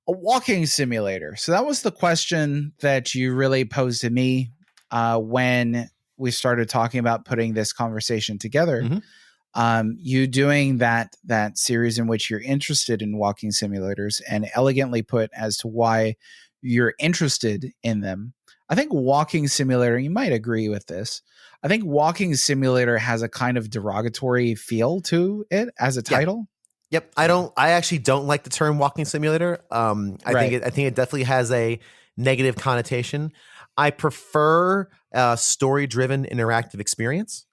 Speaker 2: a walking simulator? So that was the question that you really posed to me when we started talking about putting this conversation together. Mm-hmm. You doing that series in which you're interested in walking simulators, and elegantly put as to why you're interested in them. I think walking simulator, you might agree with this, I think walking simulator has a kind of derogatory feel to it as a title.
Speaker 1: Yep. I actually don't like the term walking simulator. I think it definitely has a negative connotation. I prefer a story-driven interactive experience,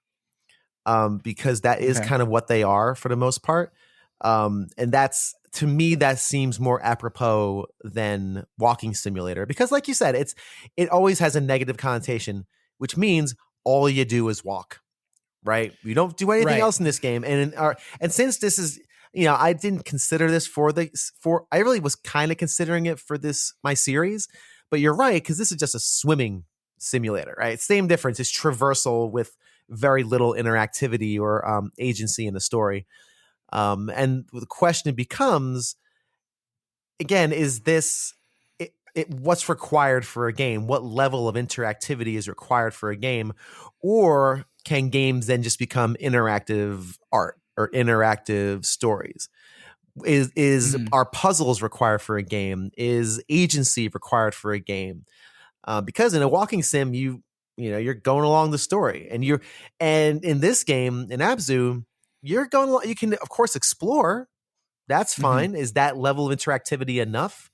Speaker 1: because that is kind of what they are for the most part. And that's, to me, that seems more apropos than walking simulator, because like you said, it always has a negative connotation, which means all you do is walk, right? You don't do anything else in this game. And since this is, you know, I didn't consider this I really was kind of considering it for my series, but you're right, because this is just a swimming simulator, right? Same difference. It's traversal with very little interactivity or agency in the story. And the question becomes, again, is this what's required for a game? What level of interactivity is required for a game? Or can games then just become interactive art or interactive stories? Are puzzles required for a game? Is agency required for a game? Because in a walking sim, you're going along the story, and in this game, in Abzu, you can of course explore. That's fine. Is that level of interactivity enough?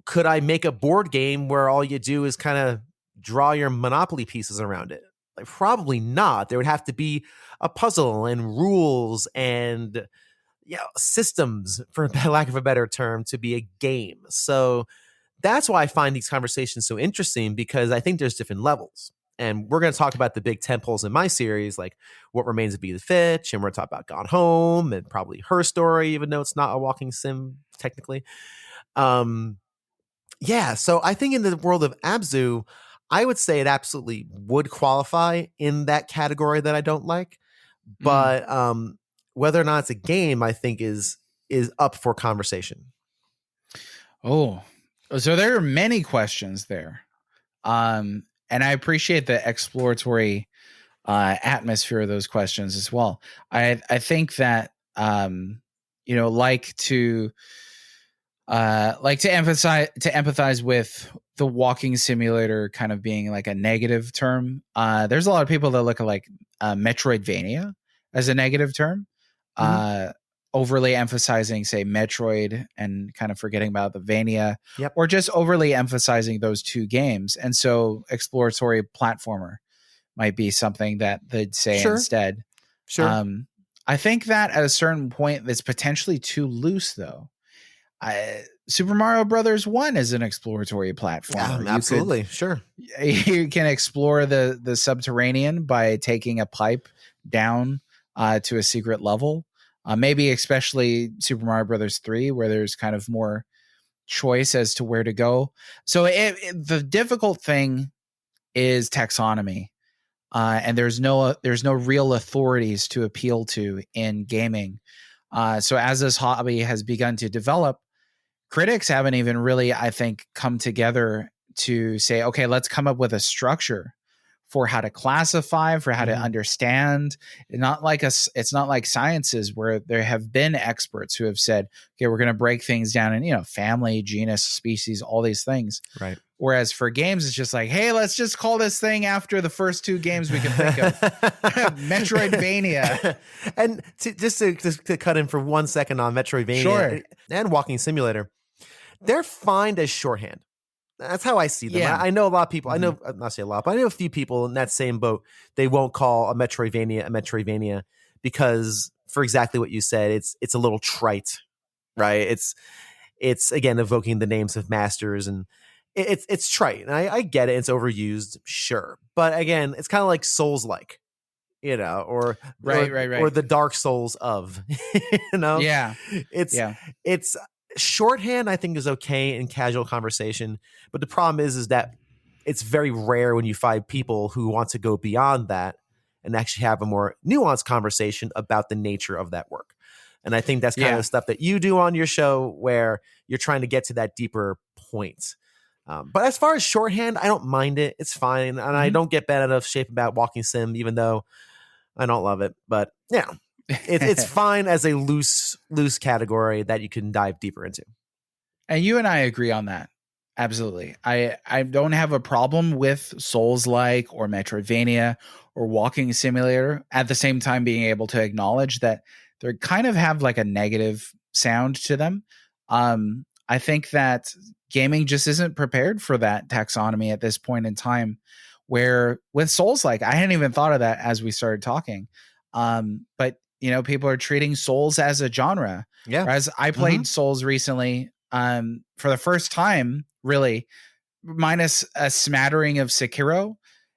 Speaker 1: Could I make a board game where all you do is kind of draw your Monopoly pieces around it? Like, probably not. There would have to be a puzzle and rules and systems, for lack of a better term, to be a game. So that's why I find these conversations so interesting, because I think there's different levels. And we're going to talk about the big tentpoles in my series, like What Remains of Edith Finch, and we're going to talk about Gone Home and probably her story, even though it's not a walking sim technically. Yeah, so I think in the world of Abzu, I would say it absolutely would qualify in that category that I don't like. But whether or not it's a game, I think is up for conversation.
Speaker 2: Oh, so there are many questions there. And I appreciate the exploratory atmosphere of those questions as well. I think that like to empathize with the walking simulator kind of being like a negative term. There's a lot of people that look at like Metroidvania as a negative term, overly emphasizing, say, Metroid and kind of forgetting about the Vania, or just overly emphasizing those two games. And so exploratory platformer might be something that they'd say instead.
Speaker 1: Sure.
Speaker 2: I think that at a certain point that's potentially too loose, though. Super Mario Brothers 1 is an exploratory platformer.
Speaker 1: Absolutely. Sure.
Speaker 2: You can explore the subterranean by taking a pipe down to a secret level. Maybe especially Super Mario Brothers 3, where there's kind of more choice as to where to go. So the difficult thing is taxonomy. And there's no real authorities to appeal to in gaming. So as this hobby has begun to develop, critics haven't even really, I think, come together to say, okay, let's come up with a structure for how to classify, for how to understand. It's not like sciences where there have been experts who have said, okay, we're going to break things down in, family, genus, species, all these things.
Speaker 1: Right.
Speaker 2: Whereas for games, it's just like, hey, let's just call this thing after the first two games we can think of. Metroidvania.
Speaker 1: And just to cut in for 1 second on Metroidvania and Walking Simulator, they're fine as shorthand. That's how I see them.
Speaker 2: Yeah.
Speaker 1: I know a lot of people. I know, not say a lot, but I know a few people in that same boat. They won't call a Metroidvania because, for exactly what you said, it's a little trite, right? It's again evoking the names of masters, and it's trite. And I get it. It's overused, sure, but again, it's kind of like Souls-like, or the Dark Souls of,
Speaker 2: Yeah.
Speaker 1: It's shorthand, I think, is okay in casual conversation, but the problem is that it's very rare when you find people who want to go beyond that and actually have a more nuanced conversation about the nature of that work. And I think that's kind of the stuff that you do on your show, where you're trying to get to that deeper point. But as far as shorthand, I don't mind it. It's fine. And I don't get bad enough shape about walking sim, even though I don't love it. But yeah, it's fine as a loose category that you can dive deeper into.
Speaker 2: And you and I agree on that. Absolutely. I don't have a problem with Souls-like or Metroidvania or walking simulator, at the same time being able to acknowledge that they kind of have like a negative sound to them. I think that gaming just isn't prepared for that taxonomy at this point in time, where with Souls-like, I hadn't even thought of that as we started talking. But people are treating Souls as a genre.
Speaker 1: Yeah.
Speaker 2: Whereas I played Souls recently, for the first time, really, minus a smattering of Sekiro.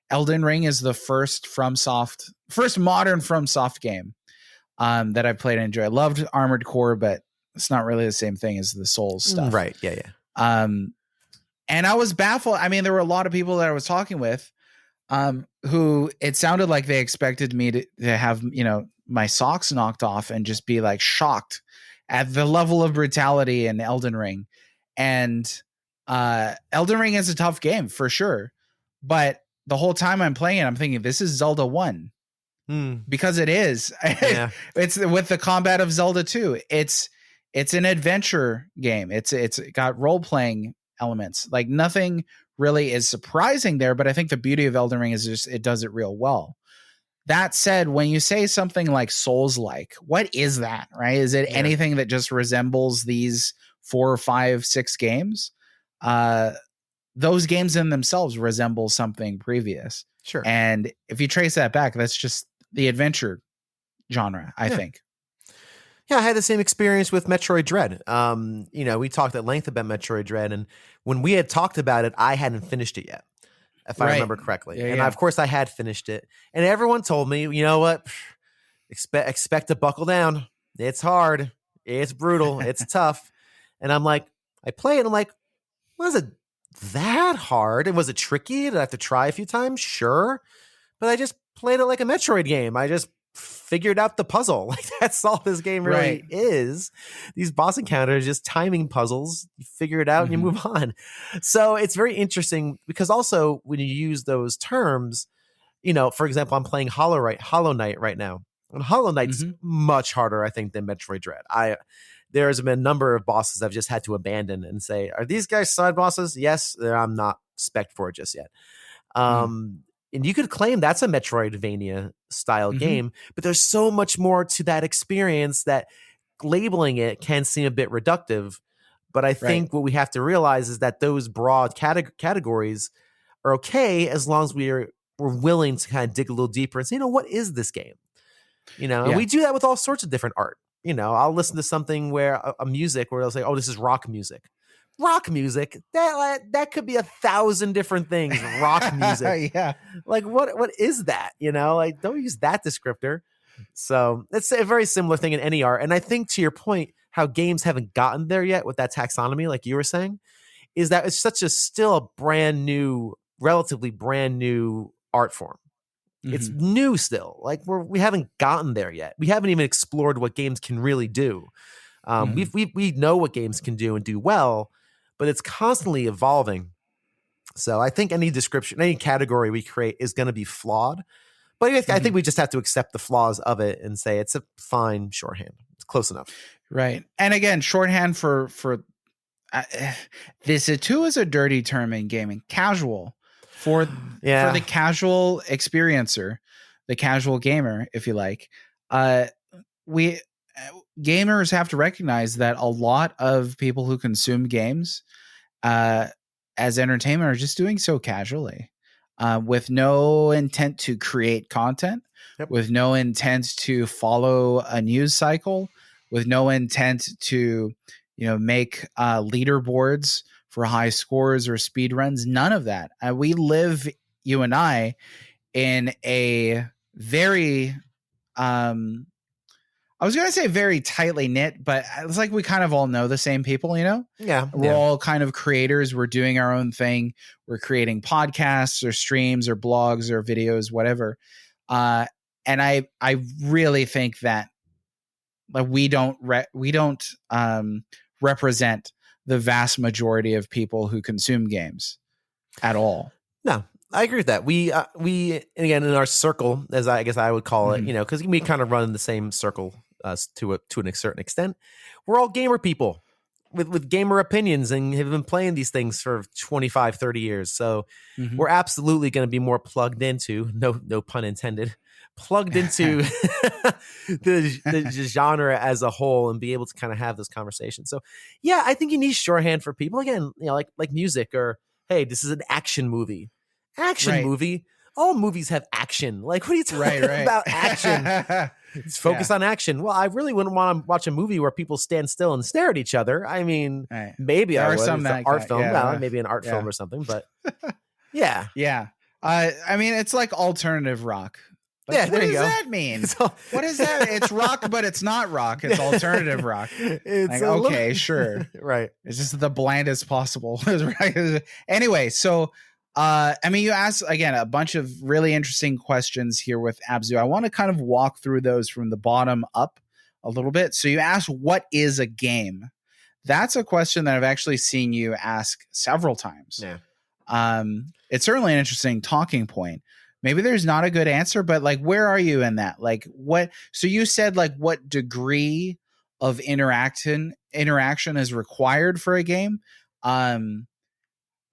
Speaker 2: Elden Ring is the first modern FromSoft game that I've played and enjoyed. I loved Armored Core, but it's not really the same thing as the Souls stuff.
Speaker 1: Right. Yeah.
Speaker 2: And I was baffled. I mean, there were a lot of people that I was talking with who it sounded like they expected me to have, my socks knocked off and just be like shocked at the level of brutality in Elden Ring. And Elden Ring is a tough game for sure. But the whole time I'm playing it, I'm thinking this is Zelda 1. Because it is. Yeah. It's with the combat of Zelda 2. It's an adventure game. It's got role-playing elements. Like nothing really is surprising there, but I think the beauty of Elden Ring is just it does it real well. That said, when you say something like Souls-like, what is that, right? Is it anything that just resembles these 4 or 5, 6 games? Those games in themselves resemble something previous.
Speaker 1: Sure.
Speaker 2: And if you trace that back, that's just the adventure genre, I think.
Speaker 1: Yeah, I had the same experience with Metroid Dread. We talked at length about Metroid Dread, and when we had talked about it, I hadn't finished it yet. if I remember correctly.
Speaker 2: Yeah,
Speaker 1: And
Speaker 2: yeah.
Speaker 1: of course I had finished it. And everyone told me, you know what? Expect to buckle down. It's hard. It's brutal. It's tough. And I'm like, I play it. I'm like, was it that hard? And was it tricky? Did I have to try a few times? Sure. But I just played it like a Metroid game. I just figured out the puzzle. Like that's all this game really is. These boss encounters, just timing puzzles. You figure it out and you move on. So it's very interesting because also when you use those terms, you know, for example, I'm playing Hollow Knight right now. And Hollow Knight's much harder, I think, than Metroid Dread. There's been a number of bosses I've just had to abandon and say, are these guys side bosses? Yes, I'm not spec'd for it just yet. And you could claim that's a Metroidvania style game, but there's so much more to that experience that labeling it can seem a bit reductive. But I think what we have to realize is that those broad categories are okay as long as we're willing to kind of dig a little deeper and say, you know, what is this game? You know, and we do that with all sorts of different art. You know, I'll listen to something where a music where they'll say, oh, this is rock music. Rock music, that could be 1,000 different things. Rock music.
Speaker 2: Yeah.
Speaker 1: Like what is that? You know, like don't use that descriptor. So it's a very similar thing in any art. And I think to your point, how games haven't gotten there yet with that taxonomy, like you were saying, is that it's still a brand new, relatively brand new art form. It's new still. Like we haven't gotten there yet. We haven't even explored what games can really do. We know what games can do and do well, but it's constantly evolving. So I think any description, any category we create is going to be flawed. But I think we just have to accept the flaws of it and say it's a fine shorthand. It's close enough.
Speaker 2: Right. And again, shorthand for this too is a dirty term in gaming. Casual. For the casual experiencer, the casual gamer, if you like, we gamers have to recognize that a lot of people who consume games as entertainment are just doing so casually, with no intent to create content, with no intent to follow a news cycle, with no intent to, you know, make leaderboards for high scores or speed runs. None of that. We live, you and I, in a very I was going to say very tightly knit, but it's like we kind of all know the same people, you know?
Speaker 1: Yeah.
Speaker 2: We're all kind of creators. We're doing our own thing. We're creating podcasts or streams or blogs or videos, whatever. And I really think that like we don't represent the vast majority of people who consume games at all.
Speaker 1: No, I agree with that. We again in our circle, as I guess I would call it, you know, because we kind of run in the same circle to a certain extent. We're all gamer people with gamer opinions and have been playing these things for 25, 30 years. So we're absolutely going to be more plugged into, no pun intended, plugged into the genre as a whole and be able to kind of have this conversation. So yeah, I think you need shorthand for people. Again, you know, like music or, hey, this is an action movie. Movie. All movies have action. Like, what are you talking about action? It's focused on action. Well, I really wouldn't want to watch a movie where people stand still and stare at each other. I mean, maybe there I would. It's an art film. Maybe an art film or something, but yeah.
Speaker 2: Yeah. I mean, it's like alternative rock. Like, what does that mean? What is that? It's rock, but it's not rock. It's alternative rock. It's like, okay, sure.
Speaker 1: Right.
Speaker 2: It's just the blandest possible. Anyway, so I mean, you asked again a bunch of really interesting questions here with Abzu. I want to kind of walk through those from the bottom up a little bit. So you asked, what is a game? That's a question that I've actually seen you ask several times.
Speaker 1: Yeah.
Speaker 2: It's certainly an interesting talking point. Maybe there's not a good answer, but like, where are you in that? Like what, so you said like what degree of interaction is required for a game?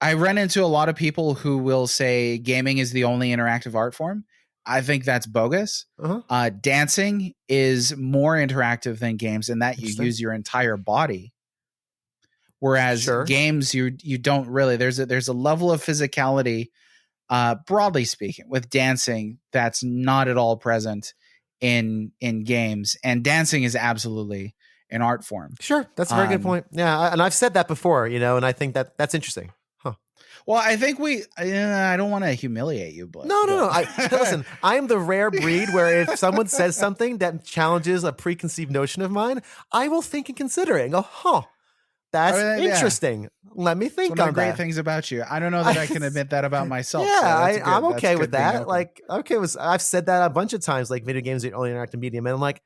Speaker 2: I run into a lot of people who will say gaming is the only interactive art form. I think that's bogus. Dancing is more interactive than games in that you use your entire body. Whereas games, you don't really, there's a level of physicality, broadly speaking, with dancing that's not at all present in games. And dancing is absolutely an art form.
Speaker 1: Sure. That's a very good point. Yeah. And I've said that before, you know, and I think that's interesting.
Speaker 2: Well, I think I don't want to humiliate you, but
Speaker 1: No. Listen, I am the rare breed where if someone says something that challenges a preconceived notion of mine, I will think and consider it and go, huh, that's interesting. Let me think
Speaker 2: on that. One of the great
Speaker 1: that.
Speaker 2: things about you. I don't know that I can admit that about myself.
Speaker 1: Yeah,
Speaker 2: so
Speaker 1: I'm okay with that. Like, okay, I've said that a bunch of times. Like, video games are the only interactive medium, and I'm like,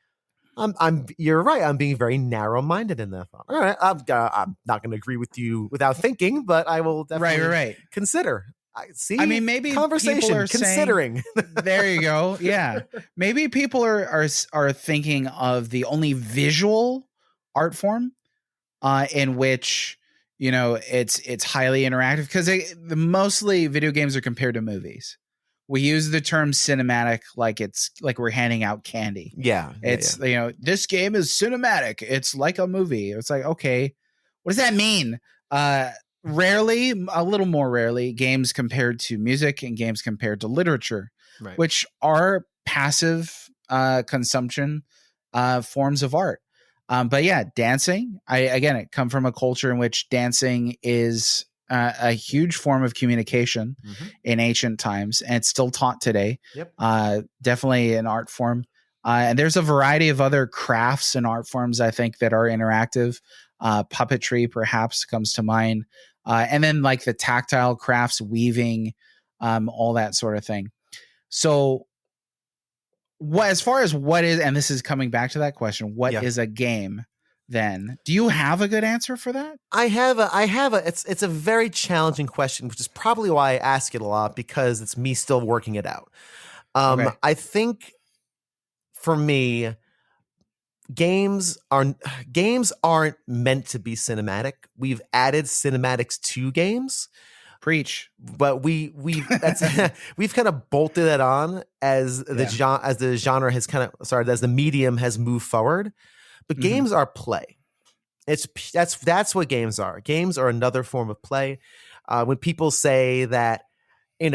Speaker 1: you're right. I'm being very narrow-minded in that thought. All right, I'm not going to agree with you without thinking, but I will definitely consider. See,
Speaker 2: I mean, maybe
Speaker 1: conversation
Speaker 2: are
Speaker 1: considering.
Speaker 2: There you go. Yeah, maybe people are thinking of the only visual art form in which it's highly interactive, because mostly video games are compared to movies. We use the term cinematic like it's like we're handing out candy.
Speaker 1: Yeah.
Speaker 2: It's this game is cinematic. It's like a movie. It's like, okay, what does that mean? Rarely, a little more rarely, games compared to music and games compared to literature, which are passive consumption forms of art. But yeah, dancing. I come from a culture in which dancing is a huge form of communication in ancient times, and it's still taught today.
Speaker 1: Yep.
Speaker 2: Definitely an art form. And there's a variety of other crafts and art forms, I think, that are interactive. Puppetry perhaps comes to mind. And then like the tactile crafts, weaving, all that sort of thing. So as far as what is, and this is coming back to that question, what is a game? Then do you have a good answer for that?
Speaker 1: I have a it's a very challenging question, which is probably why I ask it a lot, because it's me still working it out. I think for me, games aren't meant to be cinematic. We've added cinematics to games.
Speaker 2: Preach.
Speaker 1: But we've kind of bolted it on as the genre has as the medium has moved forward. But games are play. That's what games are. Games are another form of play. When people say that, a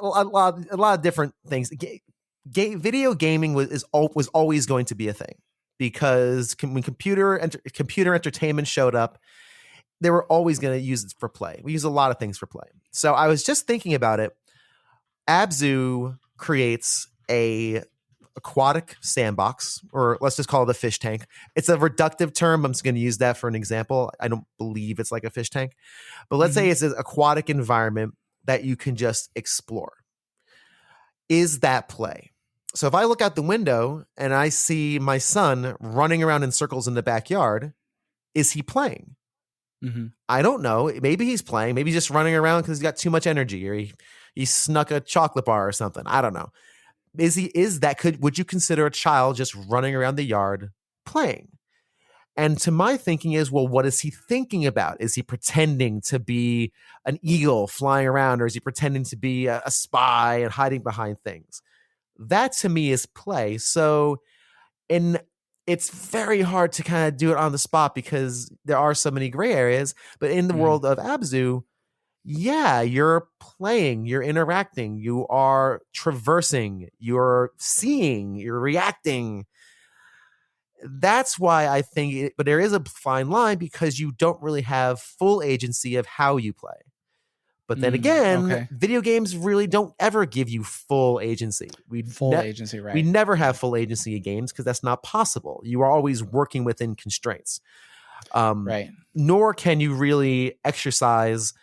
Speaker 1: lot of different things. Video gaming was always going to be a thing, because when computer entertainment showed up, they were always going to use it for play. We use a lot of things for play. So I was just thinking about it. Abzu creates a aquatic sandbox, or let's just call it a fish tank. It's a reductive term. I'm just going to use that for an example. I don't believe it's like a fish tank, but let's say it's an aquatic environment that you can just explore. Is that play? So if I look out the window and I see my son running around in circles in the backyard, is he playing? I don't know. Maybe he's playing. Maybe he's just running around because he's got too much energy, or he snuck a chocolate bar or something. I don't know. Would you consider a child just running around the yard playing? And to my thinking is, well, what is he thinking about? Is he pretending to be an eagle flying around, or is he pretending to be a spy and hiding behind things? That to me is play. So it's very hard to kind of do it on the spot because there are so many gray areas. But in the world of Abzu, yeah, you're playing, you're interacting, you are traversing, you're seeing, you're reacting. That's why I think but there is a fine line, because you don't really have full agency of how you play. But then again, video games really don't ever give you full agency.
Speaker 2: Agency, right?
Speaker 1: We never have full agency in games because that's not possible. You are always working within constraints.
Speaker 2: Right.
Speaker 1: Nor can you really exercise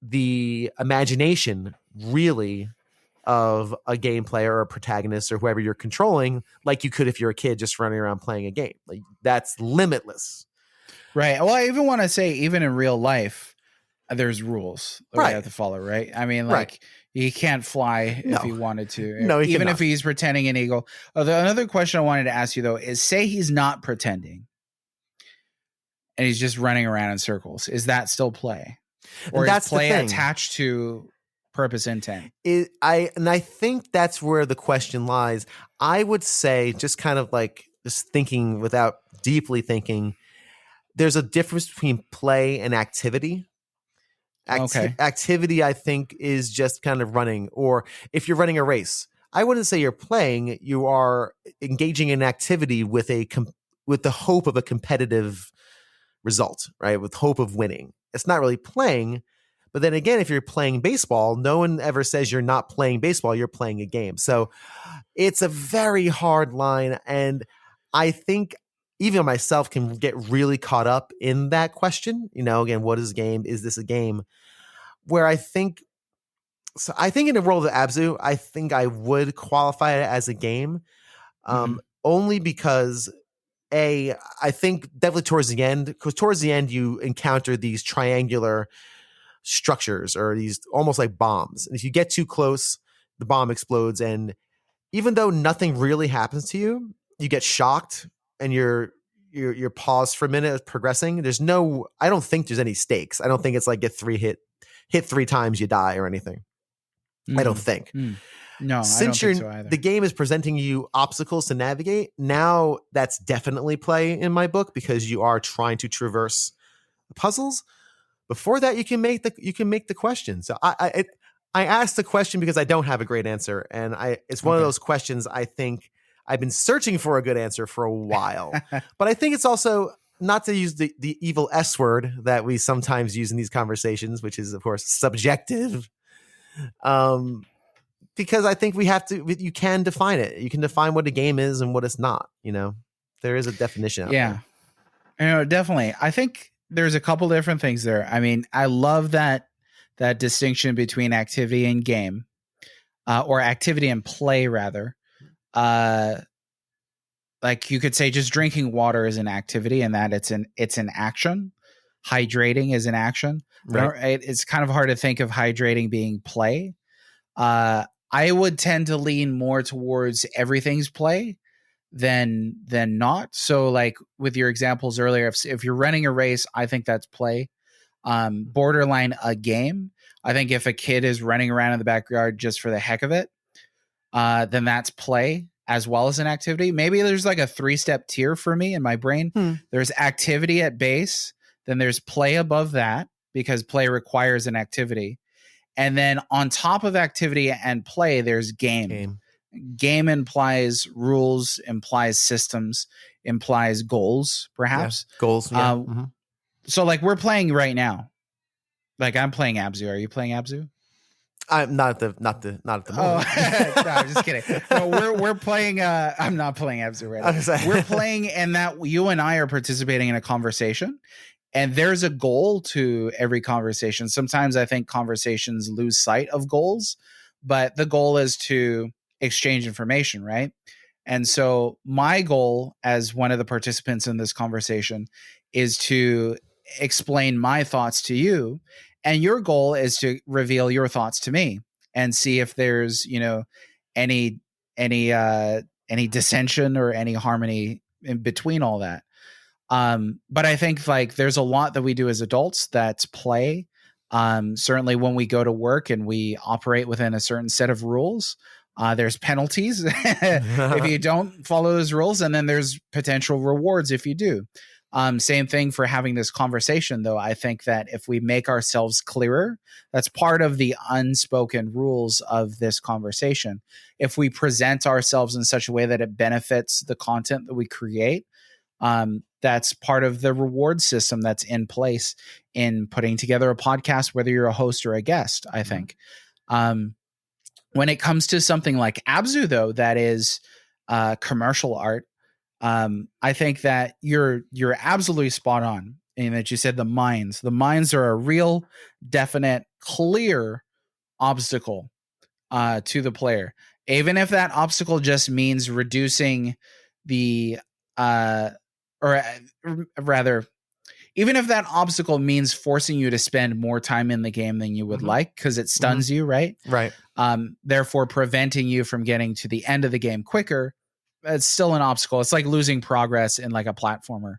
Speaker 1: the imagination really of a game player or a protagonist or whoever you're controlling, like you could if you're a kid just running around playing a game. Like, that's limitless.
Speaker 2: Right. Well, I even want to say, even in real life, there's rules that we have to follow, right? I mean, like, he can't fly if he wanted to.
Speaker 1: No,
Speaker 2: even if he's pretending an eagle. Another question I wanted to ask you, though, is, say he's not pretending and he's just running around in circles. Is that still play? Or is play attached to purpose intent?
Speaker 1: I think that's where the question lies. I would say, just kind of like just thinking without deeply thinking, there's a difference between play and activity. Activity, I think, is just kind of running. Or if you're running a race, I wouldn't say you're playing. You are engaging in activity with the hope of a competitive result, right? With hope of winning. It's not really playing, But then again, if you're playing baseball, no one ever says you're not playing baseball, you're playing a game. So it's a very hard line. And I think even myself can get really caught up in that question. Again, what is a game? Is this a game? Where I think in the world of Abzu, I think I would qualify it as a game. Only because I think definitely towards the end, because towards the end you encounter these triangular structures or these almost like bombs. And if you get too close, the bomb explodes. And even though nothing really happens to you, you get shocked and you're paused for a minute progressing. I don't think there's any stakes. I don't think it's like hit 3 times, you die or anything. I don't think.
Speaker 2: No,
Speaker 1: since
Speaker 2: I don't think so either.
Speaker 1: The game is presenting you obstacles to navigate, now that's definitely play in my book because you are trying to traverse the puzzles. Before that, you can make the question. So I asked the question because I don't have a great answer, and it's one of those questions I think I've been searching for a good answer for a while. But I think it's also, not to use the evil S word that we sometimes use in these conversations, which is of course subjective. Because I think you can define it. You can define what a game is and what it's not. There is a definition out there.
Speaker 2: Definitely. I think there's a couple different things there. I mean, I love that distinction between activity and game, or activity and play rather. Like you could say just drinking water is an activity and that it's an action. Hydrating is an action. Right. It's kind of hard to think of hydrating being play. I would tend to lean more towards everything's play than not. So like with your examples earlier, if you're running a race, I think that's play. Borderline a game. I think if a kid is running around in the backyard just for the heck of it, then that's play as well as an activity. Maybe there's like a 3-step tier for me in my brain. There's activity at base, then there's play above that because play requires an activity. And then on top of activity and play, there's game. Game implies rules, implies systems, implies goals, perhaps.
Speaker 1: Yeah, goals. Yeah.
Speaker 2: So like we're playing right now. Like I'm playing Abzu. Are you playing Abzu?
Speaker 1: I'm not at the moment.
Speaker 2: No, I'm just kidding. No, we're playing. I'm not playing Abzu right now. We're playing, and that you and I are participating in a conversation. And there's a goal to every conversation. Sometimes I think conversations lose sight of goals, but the goal is to exchange information, right? And so my goal as one of the participants in this conversation is to explain my thoughts to you. And your goal is to reveal your thoughts to me and see if there's, any dissension or any harmony in between all that. But I think like there's a lot that we do as adults that's play. Certainly when we go to work and we operate within a certain set of rules, there's penalties if you don't follow those rules. And then there's potential rewards if you do. Same thing for having this conversation, though. I think that if we make ourselves clearer, that's part of the unspoken rules of this conversation. If we present ourselves in such a way that it benefits the content that we create, that's part of the reward system that's in place in putting together a podcast, whether you're a host or a guest, I think. When it comes to something like Abzu, though, that is commercial art, I think that you're absolutely spot on in that you said the mines are a real, definite, clear obstacle to the player. Even if that obstacle just means reducing the or rather, even if that obstacle means forcing you to spend more time in the game than you would like because it stuns you, right?
Speaker 1: Right.
Speaker 2: Therefore, preventing you from getting to the end of the game quicker, it's still an obstacle. It's like losing progress in like a platformer,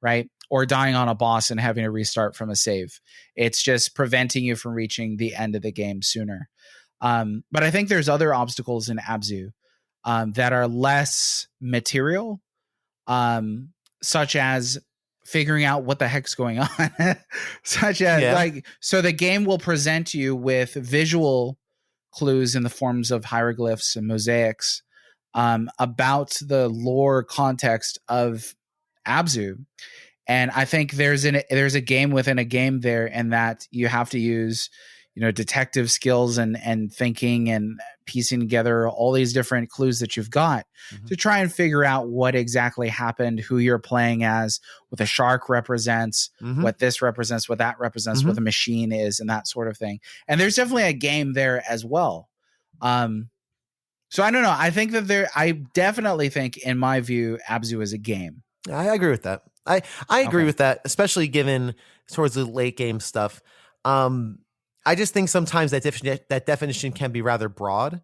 Speaker 2: right? Or dying on a boss and having to restart from a save. It's just preventing you from reaching the end of the game sooner. But I think there's other obstacles in Abzu that are less material, such as figuring out what the heck's going on, such as so the game will present you with visual clues in the forms of hieroglyphs and mosaics about the lore context of Abzu. And I think there's a game within a game there, and that you have to use, detective skills and thinking and piecing together all these different clues that you've got to try and figure out what exactly happened, who you're playing as, what the shark represents, what this represents, what that represents, what the machine is, and that sort of thing. And there's definitely a game there as well. So I don't know. I think that I definitely think, in my view, Abzu is a game.
Speaker 1: I agree with that. I agree with that, especially given towards the late game stuff. I just think sometimes that definition can be rather broad.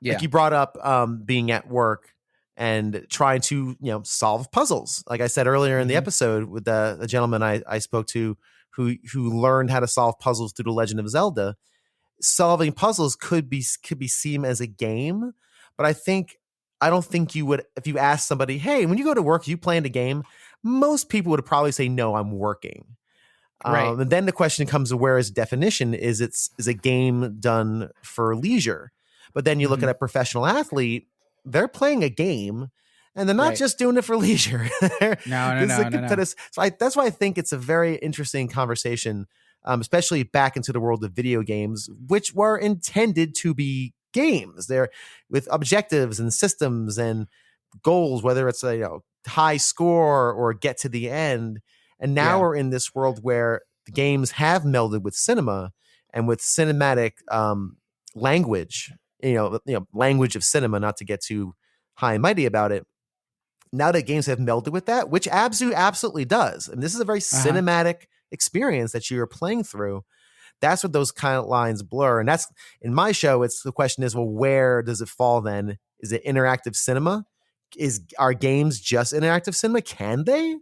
Speaker 2: Yeah.
Speaker 1: Like you brought up being at work and trying to solve puzzles. Like I said earlier in the episode with the gentleman I spoke to who learned how to solve puzzles through The Legend of Zelda. Solving puzzles could be seen as a game, but I don't think you would, if you ask somebody, hey, when you go to work, you playing a game? Most people would probably say, no, I'm working.
Speaker 2: Right.
Speaker 1: And then the question comes to where is definition is a game done for leisure. But then you look at a professional athlete, they're playing a game and they're not just doing it for leisure.
Speaker 2: No.
Speaker 1: So that's why I think it's a very interesting conversation, especially back into the world of video games, which were intended to be games. They're with objectives and systems and goals, whether it's a high score or get to the end. And now we're in this world where the games have melded with cinema and with cinematic language, language of cinema, not to get too high and mighty about it. Now that games have melded with that, which Abzu absolutely does. And this is a very cinematic experience that you're playing through. That's what those kind of lines blur. And that's in my show. It's the question is, well, where does it fall then? Is it interactive cinema? Are games just interactive cinema? Can they?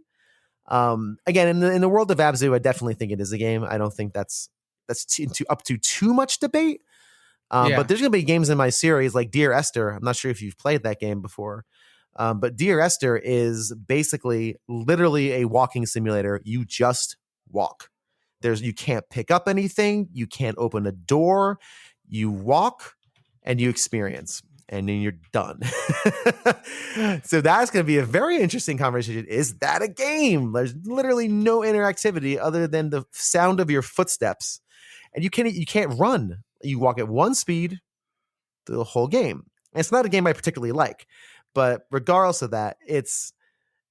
Speaker 1: Again, in the world of Abzu, I definitely think it is a game. I don't think that's up to too much debate. But there's going to be games in my series like Dear Esther. I'm not sure if you've played that game before. But Dear Esther is basically literally a walking simulator. You just walk. You can't pick up anything. You can't open a door. You walk and you experience. And then you're done. So that's going to be a very interesting conversation. Is that a game? There's literally no interactivity other than the sound of your footsteps. And you can't run. You walk at one speed through the whole game. And it's not a game I particularly like. But regardless of that,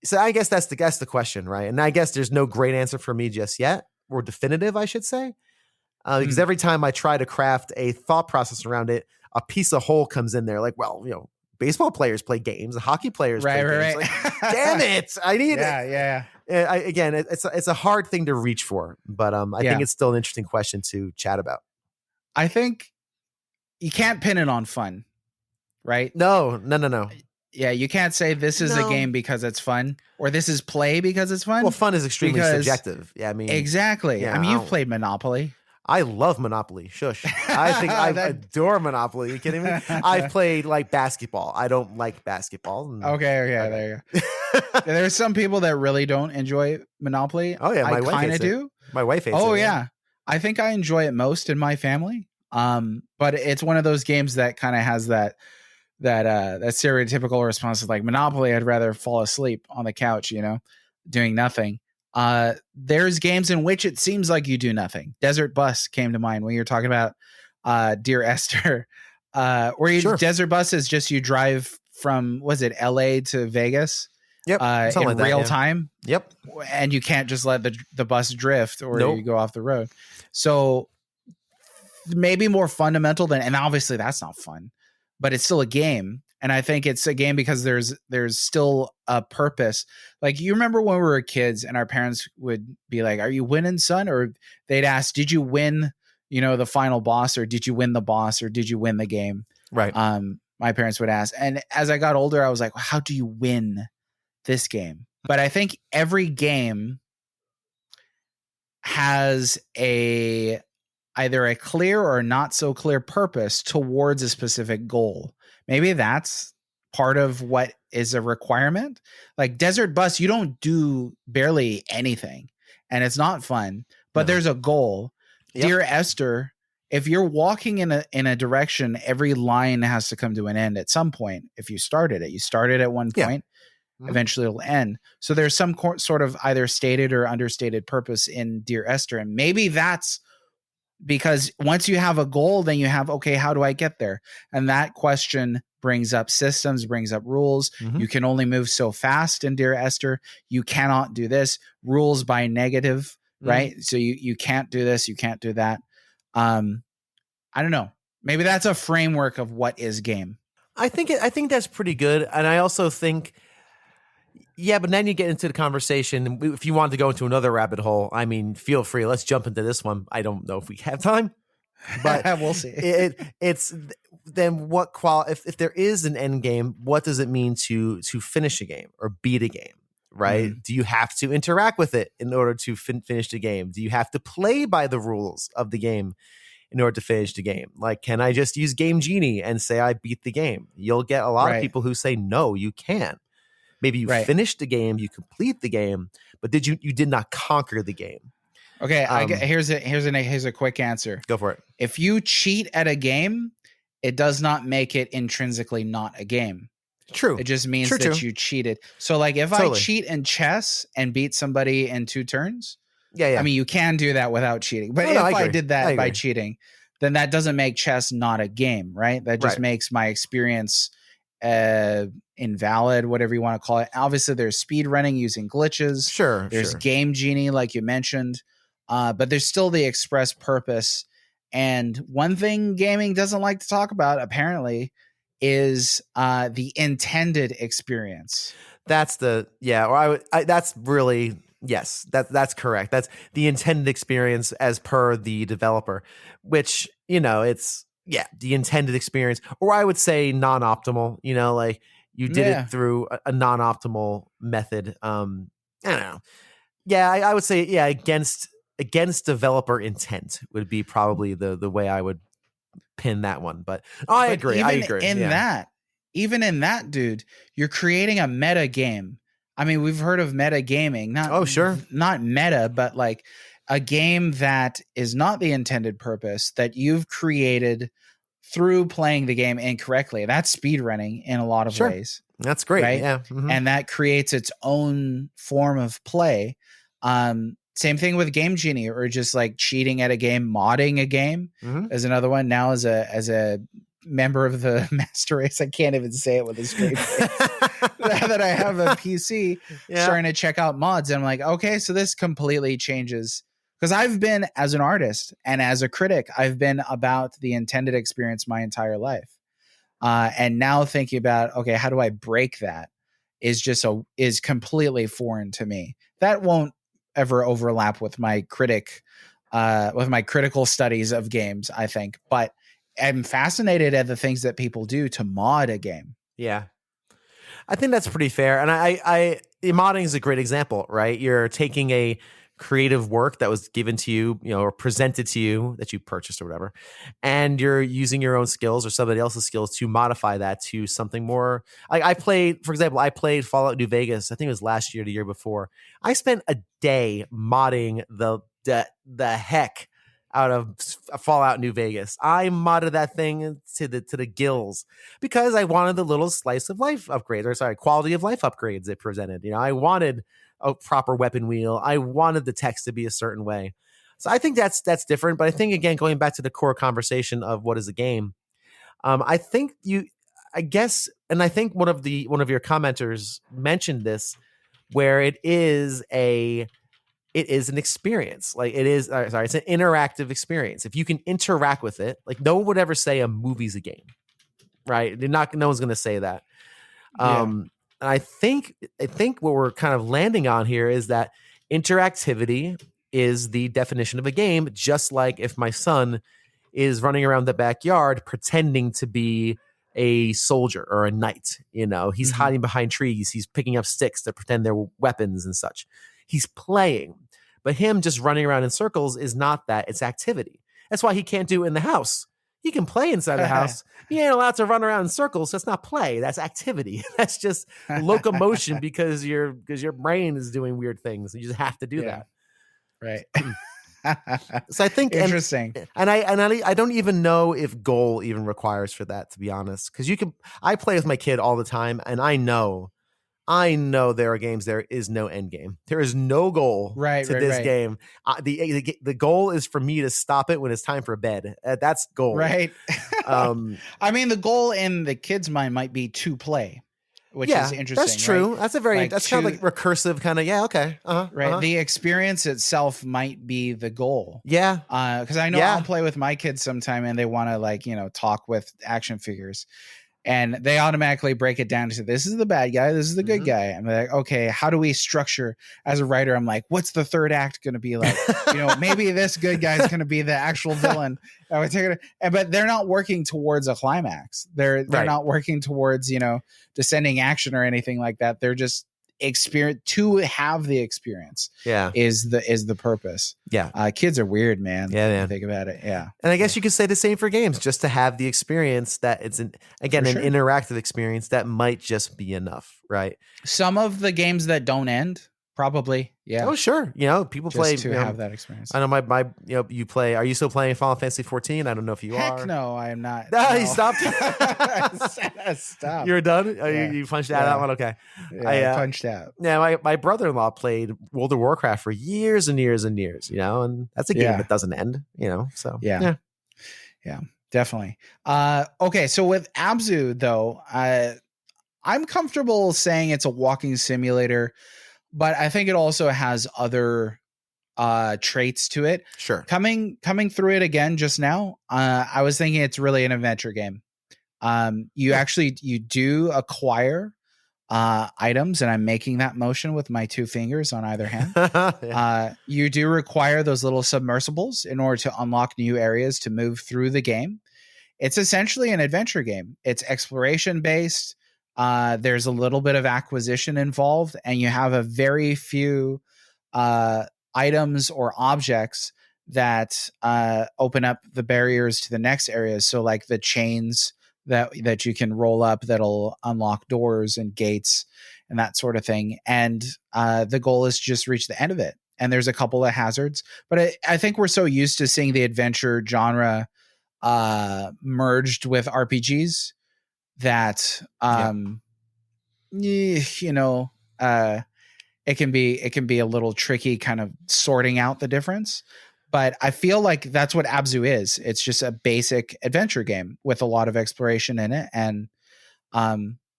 Speaker 1: so I guess that's the question, right? And I guess there's no great answer for me just yet, or definitive, I should say. Because every time I try to craft a thought process around it, a piece of hole comes in there. Like, well, baseball players play games, hockey players play games. Like, damn it, I need it.
Speaker 2: Yeah.
Speaker 1: Again, it's a hard thing to reach for, but I think it's still an interesting question to chat about.
Speaker 2: I think you can't pin it on fun, right?
Speaker 1: No.
Speaker 2: Yeah, you can't say this is a game because it's fun, or this is play because it's fun.
Speaker 1: Well, fun is extremely subjective. Yeah, I mean,
Speaker 2: exactly.
Speaker 1: Yeah,
Speaker 2: you've played Monopoly.
Speaker 1: I love Monopoly. Shush. I think I adore Monopoly. Are you kidding me? I've played like basketball. I don't like basketball.
Speaker 2: Okay. There you go. There's some people that really don't enjoy Monopoly.
Speaker 1: Oh yeah,
Speaker 2: I kind of do.
Speaker 1: My wife hates it.
Speaker 2: Oh yeah. I think I enjoy it most in my family. But it's one of those games that kind of has that stereotypical response of like Monopoly. I'd rather fall asleep on the couch, doing nothing. There's games in which it seems like you do nothing. Desert Bus came to mind when you're talking about Dear Esther, where Desert Bus is just you drive from, was it LA to Vegas?
Speaker 1: Yep,
Speaker 2: in like real time.
Speaker 1: Yep,
Speaker 2: and you can't just let the bus drift or you go off the road. So maybe more fundamental and obviously that's not fun, but it's still a game. And I think it's a game because there's still a purpose. Like, you remember when we were kids and our parents would be like, "Are you winning, son?" Or they'd ask, "Did you win, the final boss, or did you win the boss, or did you win the game?"
Speaker 1: Right.
Speaker 2: My parents would ask. And as I got older, I was like, well, how do you win this game? But I think every game has either a clear or not so clear purpose towards a specific goal. Maybe that's part of what is a requirement. Like Desert Bus, you don't do barely anything and it's not fun, but there's a goal. Yep. Dear Esther, if you're walking in a direction, every line has to come to an end at some point. If you started at one point, eventually it'll end. So there's some sort of either stated or understated purpose in Dear Esther. And maybe that's because once you have a goal, then you have, okay, how do I get there? And that question brings up systems, brings up rules. You can only move so fast in Dear Esther. You cannot do this. Rules by negative, right? So you can't do this, you can't do that. I don't know. Maybe that's a framework of what is game.
Speaker 1: I think that's pretty good. And I also think, yeah, but then you get into the conversation. If you wanted to go into another rabbit hole, I mean, feel free. Let's jump into this one. I don't know if we have time, but
Speaker 2: we'll see.
Speaker 1: It's then what if there is an end game, what does it mean to finish a game or beat a game, right? Do you have to interact with it in order to finish the game? Do you have to play by the rules of the game in order to finish the game? Like, can I just use Game Genie and say I beat the game? You'll get a lot of people who say, no, you can't. Maybe you finished the game, you complete the game, but you did not conquer the game.
Speaker 2: Okay, here's a quick answer.
Speaker 1: Go for it.
Speaker 2: If you cheat at a game, it does not make it intrinsically not a game.
Speaker 1: True.
Speaker 2: It just means that you cheated. So like if I cheat in chess and beat somebody in 2 turns, I mean, you can do that without cheating. But if I did that by cheating, then that doesn't make chess not a game, right? That just makes my experience invalid, whatever you want to call it. Obviously, there's speed running using glitches. There's Game Genie, like you mentioned. But there's still the express purpose. And one thing gaming doesn't like to talk about, apparently, is the intended experience.
Speaker 1: That's that's correct. That's the intended experience as per the developer, which, it's the intended experience, or I would say non-optimal, like you did it through a non-optimal method. I don't know. Yeah, I would say, against developer intent would be probably the way I would pin that one. But I agree.
Speaker 2: Even in that, dude, you're creating a meta game. I mean, we've heard of meta gaming, not meta, but like a game that is not the intended purpose that you've created through playing the game incorrectly. That's speedrunning in a lot of ways.
Speaker 1: That's great.
Speaker 2: Right?
Speaker 1: Yeah.
Speaker 2: And that creates its own form of play. Same thing with Game Genie, or just like cheating at a game, modding a game is another one. Now as a member of the master race, I can't even say it with a straight face. That I have a PC, starting to check out mods, and I'm like, okay, so this completely changes. Because I've been, as an artist and as a critic, I've been about the intended experience my entire life. And now thinking about, okay, how do I break that is completely foreign to me. That won't ever overlap with my critical studies of games, I think. But I'm fascinated at the things that people do to mod a game.
Speaker 1: Yeah. I think that's pretty fair. And I modding is a great example, right? You're taking a creative work that was given to you, or presented to you that you purchased or whatever, and you're using your own skills or somebody else's skills to modify that to something more. I played Fallout New Vegas. I think it was last year, the year before. I spent a day modding the heck out of Fallout New Vegas. I modded that thing to the gills because I wanted the little slice of life upgrades, quality of life upgrades it presented. I wanted a proper weapon wheel. I wanted the text to be a certain way. So I think that's different. But I think, again, going back to the core conversation of what is a game, I think one of your commenters mentioned this, where it is an experience. Like it's an interactive experience. If you can interact with it, like no one would ever say a movie's a game, right? No one's going to say that. And I think what we're kind of landing on here is that interactivity is the definition of a game, just like if my son is running around the backyard pretending to be a soldier or a knight. He's hiding behind trees. He's picking up sticks to pretend they're weapons and such. He's playing. But him just running around in circles is not that. It's activity. That's why he can't do it in the house. He can play inside the house. He ain't allowed to run around in circles. That's not play. That's activity. That's just locomotion because your brain is doing weird things. You just have to do that.
Speaker 2: Right.
Speaker 1: So I think
Speaker 2: interesting.
Speaker 1: And I don't even know if goal even requires for that, to be honest. Because I play with my kid all the time, and I know I know there are games there is no end game. There is no goal
Speaker 2: Right,
Speaker 1: to
Speaker 2: right,
Speaker 1: this
Speaker 2: right.
Speaker 1: game. The goal is for me to stop it when it's time for bed. That's goal.
Speaker 2: Right.
Speaker 1: I
Speaker 2: mean, the goal in the kid's mind might be to play, which is interesting.
Speaker 1: That's true.
Speaker 2: Right?
Speaker 1: That's that's kind of like recursive kind of. Yeah. Okay.
Speaker 2: Right. The experience itself might be the goal.
Speaker 1: Yeah.
Speaker 2: Because I know I'll play with my kids sometime and they want to talk with action figures. And they automatically break it down to this is the bad guy, this is the good guy. I'm like, okay, how do we structure as a writer? I'm like, what's the third act going to be like? Maybe this good guy is going to be the actual villain. But they're not working towards a climax. They're not working towards descending action or anything like that. They're just experience to have the experience. Is the purpose. Kids are weird, man.
Speaker 1: Man.
Speaker 2: Think about it.
Speaker 1: And I guess you could say the same for games, just to have the experience that it's an interactive experience that might just be enough, right?
Speaker 2: Some of the games that don't end, probably. Yeah.
Speaker 1: Oh, sure. People
Speaker 2: just
Speaker 1: play
Speaker 2: to have that experience.
Speaker 1: I know my you play. Are you still playing Final Fantasy 14? I don't know if you are.
Speaker 2: Heck no, I am not.
Speaker 1: No, you stopped.
Speaker 2: Stop.
Speaker 1: You're done. You punched out that one. Okay.
Speaker 2: I punched out.
Speaker 1: Yeah, my brother-in-law played World of Warcraft for years and years and years. And that's a game that doesn't end. So
Speaker 2: yeah, definitely. Okay, so with Abzu though, I'm comfortable saying it's a walking simulator. But I think it also has other traits to it.
Speaker 1: Sure.
Speaker 2: Coming through it again just now, I was thinking it's really an adventure game. You do acquire items, and I'm making that motion with my two fingers on either hand. You do require those little submersibles in order to unlock new areas to move through the game. It's essentially an adventure game. It's exploration based. There's a little bit of acquisition involved, and you have a very few items or objects that open up the barriers to the next areas. So like the chains that you can roll up that'll unlock doors and gates and that sort of thing. And the goal is to just reach the end of it. And there's a couple of hazards, but I think we're so used to seeing the adventure genre merged with RPGs that it can be a little tricky kind of sorting out the difference. But I feel like that's what Abzu is. It's just a basic adventure game with a lot of exploration in it. And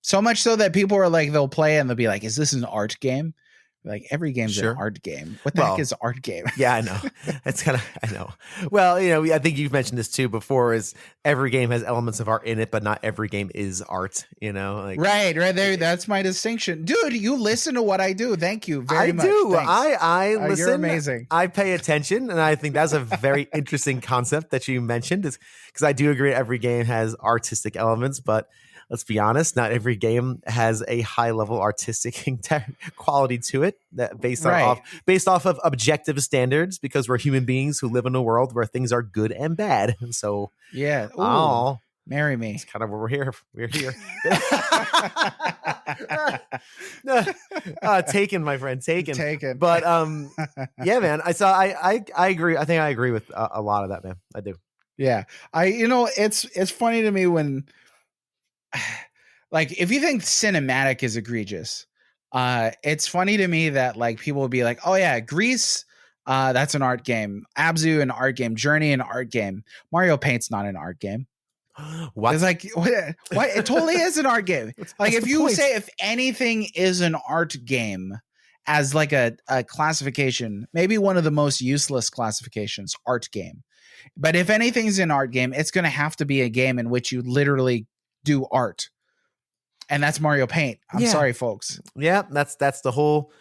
Speaker 2: so much so that people are like, they'll play and they'll be like, is this an art game? Like every game's an art game. What the heck is an art game?
Speaker 1: Yeah, I know. It's I know. Well, I think you've mentioned this too before, is every game has elements of art in it, but not every game is art,
Speaker 2: Right there. That's my distinction. Dude, you listen to what I do. Thank you very much.
Speaker 1: I do.
Speaker 2: Thanks.
Speaker 1: I listen.
Speaker 2: You're amazing.
Speaker 1: I pay attention, and I think that's a very interesting concept that you mentioned, is because I do agree every game has artistic elements, but let's be honest, not every game has a high level artistic quality to it that based off of objective standards, because we're human beings who live in a world where things are good and bad. And so
Speaker 2: marry me.
Speaker 1: That's kind of where we're here. We're here. Taken, my friend, taken. But yeah, man. I agree. I think I agree with a lot of that, man. I do.
Speaker 2: Yeah. It's funny to me when, like, if you think cinematic is egregious, it's funny to me that like people will be like, oh yeah, Grease, that's an art game. Abzu, an art game. Journey, an art game. Mario Paint's not an art game.
Speaker 1: What?
Speaker 2: It's like what? It totally is an art game. Like if you say if anything is an art game as like a classification, maybe one of the most useless classifications, art game. But if anything's an art game, it's going to have to be a game in which you literally do art, and that's Mario Paint. I'm sorry, folks.
Speaker 1: Yeah, that's the whole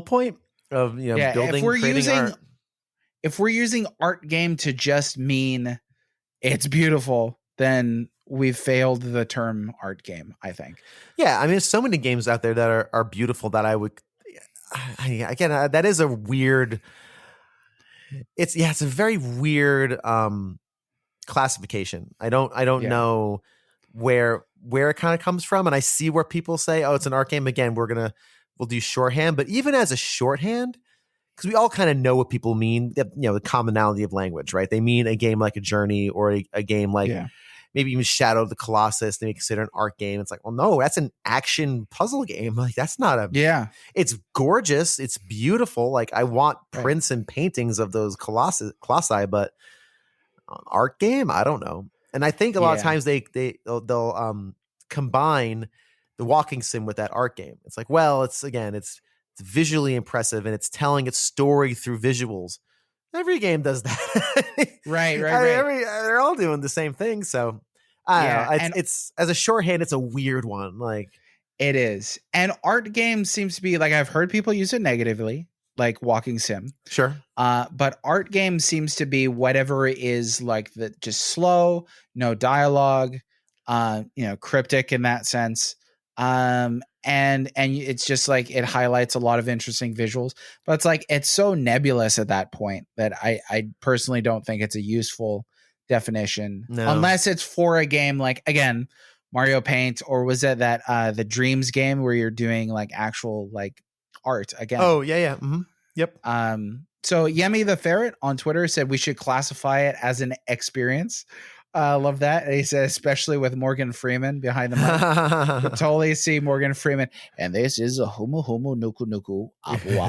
Speaker 1: point of building, creating art.
Speaker 2: If we're using art game to just mean it's beautiful, then we've failed the term art game, I think.
Speaker 1: Yeah, I mean, there's so many games out there that are beautiful that I would. Again, that is a weird. It's a very weird classification. I don't know where it kind of comes from, and I see where people say, "Oh, it's an art game." Again, we'll do shorthand, but even as a shorthand, because we all kind of know what people mean. The commonality of language, right? They mean a game like a Journey or a game like maybe even Shadow of the Colossus, they may consider an art game. It's like, well, no, that's an action puzzle game. Like that's not a.
Speaker 2: Yeah,
Speaker 1: it's gorgeous. It's beautiful. Like I want
Speaker 2: right.
Speaker 1: prints and paintings of those colossi, but art game, I don't know. And I think a lot of times they'll combine the walking sim with that art game. It's like, well, it's visually impressive and it's telling its story through visuals. Every game does that.
Speaker 2: Right.
Speaker 1: They're all doing the same thing. So I don't know. It's as a shorthand, it's a weird one. Like
Speaker 2: it is. And art game seems to be like, I've heard people use it negatively, like walking sim.
Speaker 1: Sure.
Speaker 2: But art game seems to be whatever is like the just slow, no dialogue, cryptic in that sense. And it's just like it highlights a lot of interesting visuals, but it's like it's so nebulous at that point that I personally don't think it's a useful definition unless it's for a game like, again, Mario Paint, or was it that the Dreams game where you're doing like actual like art again?
Speaker 1: Oh yeah. Mm-hmm. Yep.
Speaker 2: So Yemi the Ferret on Twitter said we should classify it as an experience. Love that. And he said, especially with Morgan Freeman behind the mic. Could totally see Morgan Freeman. And this is a humu humu nuku nuku abu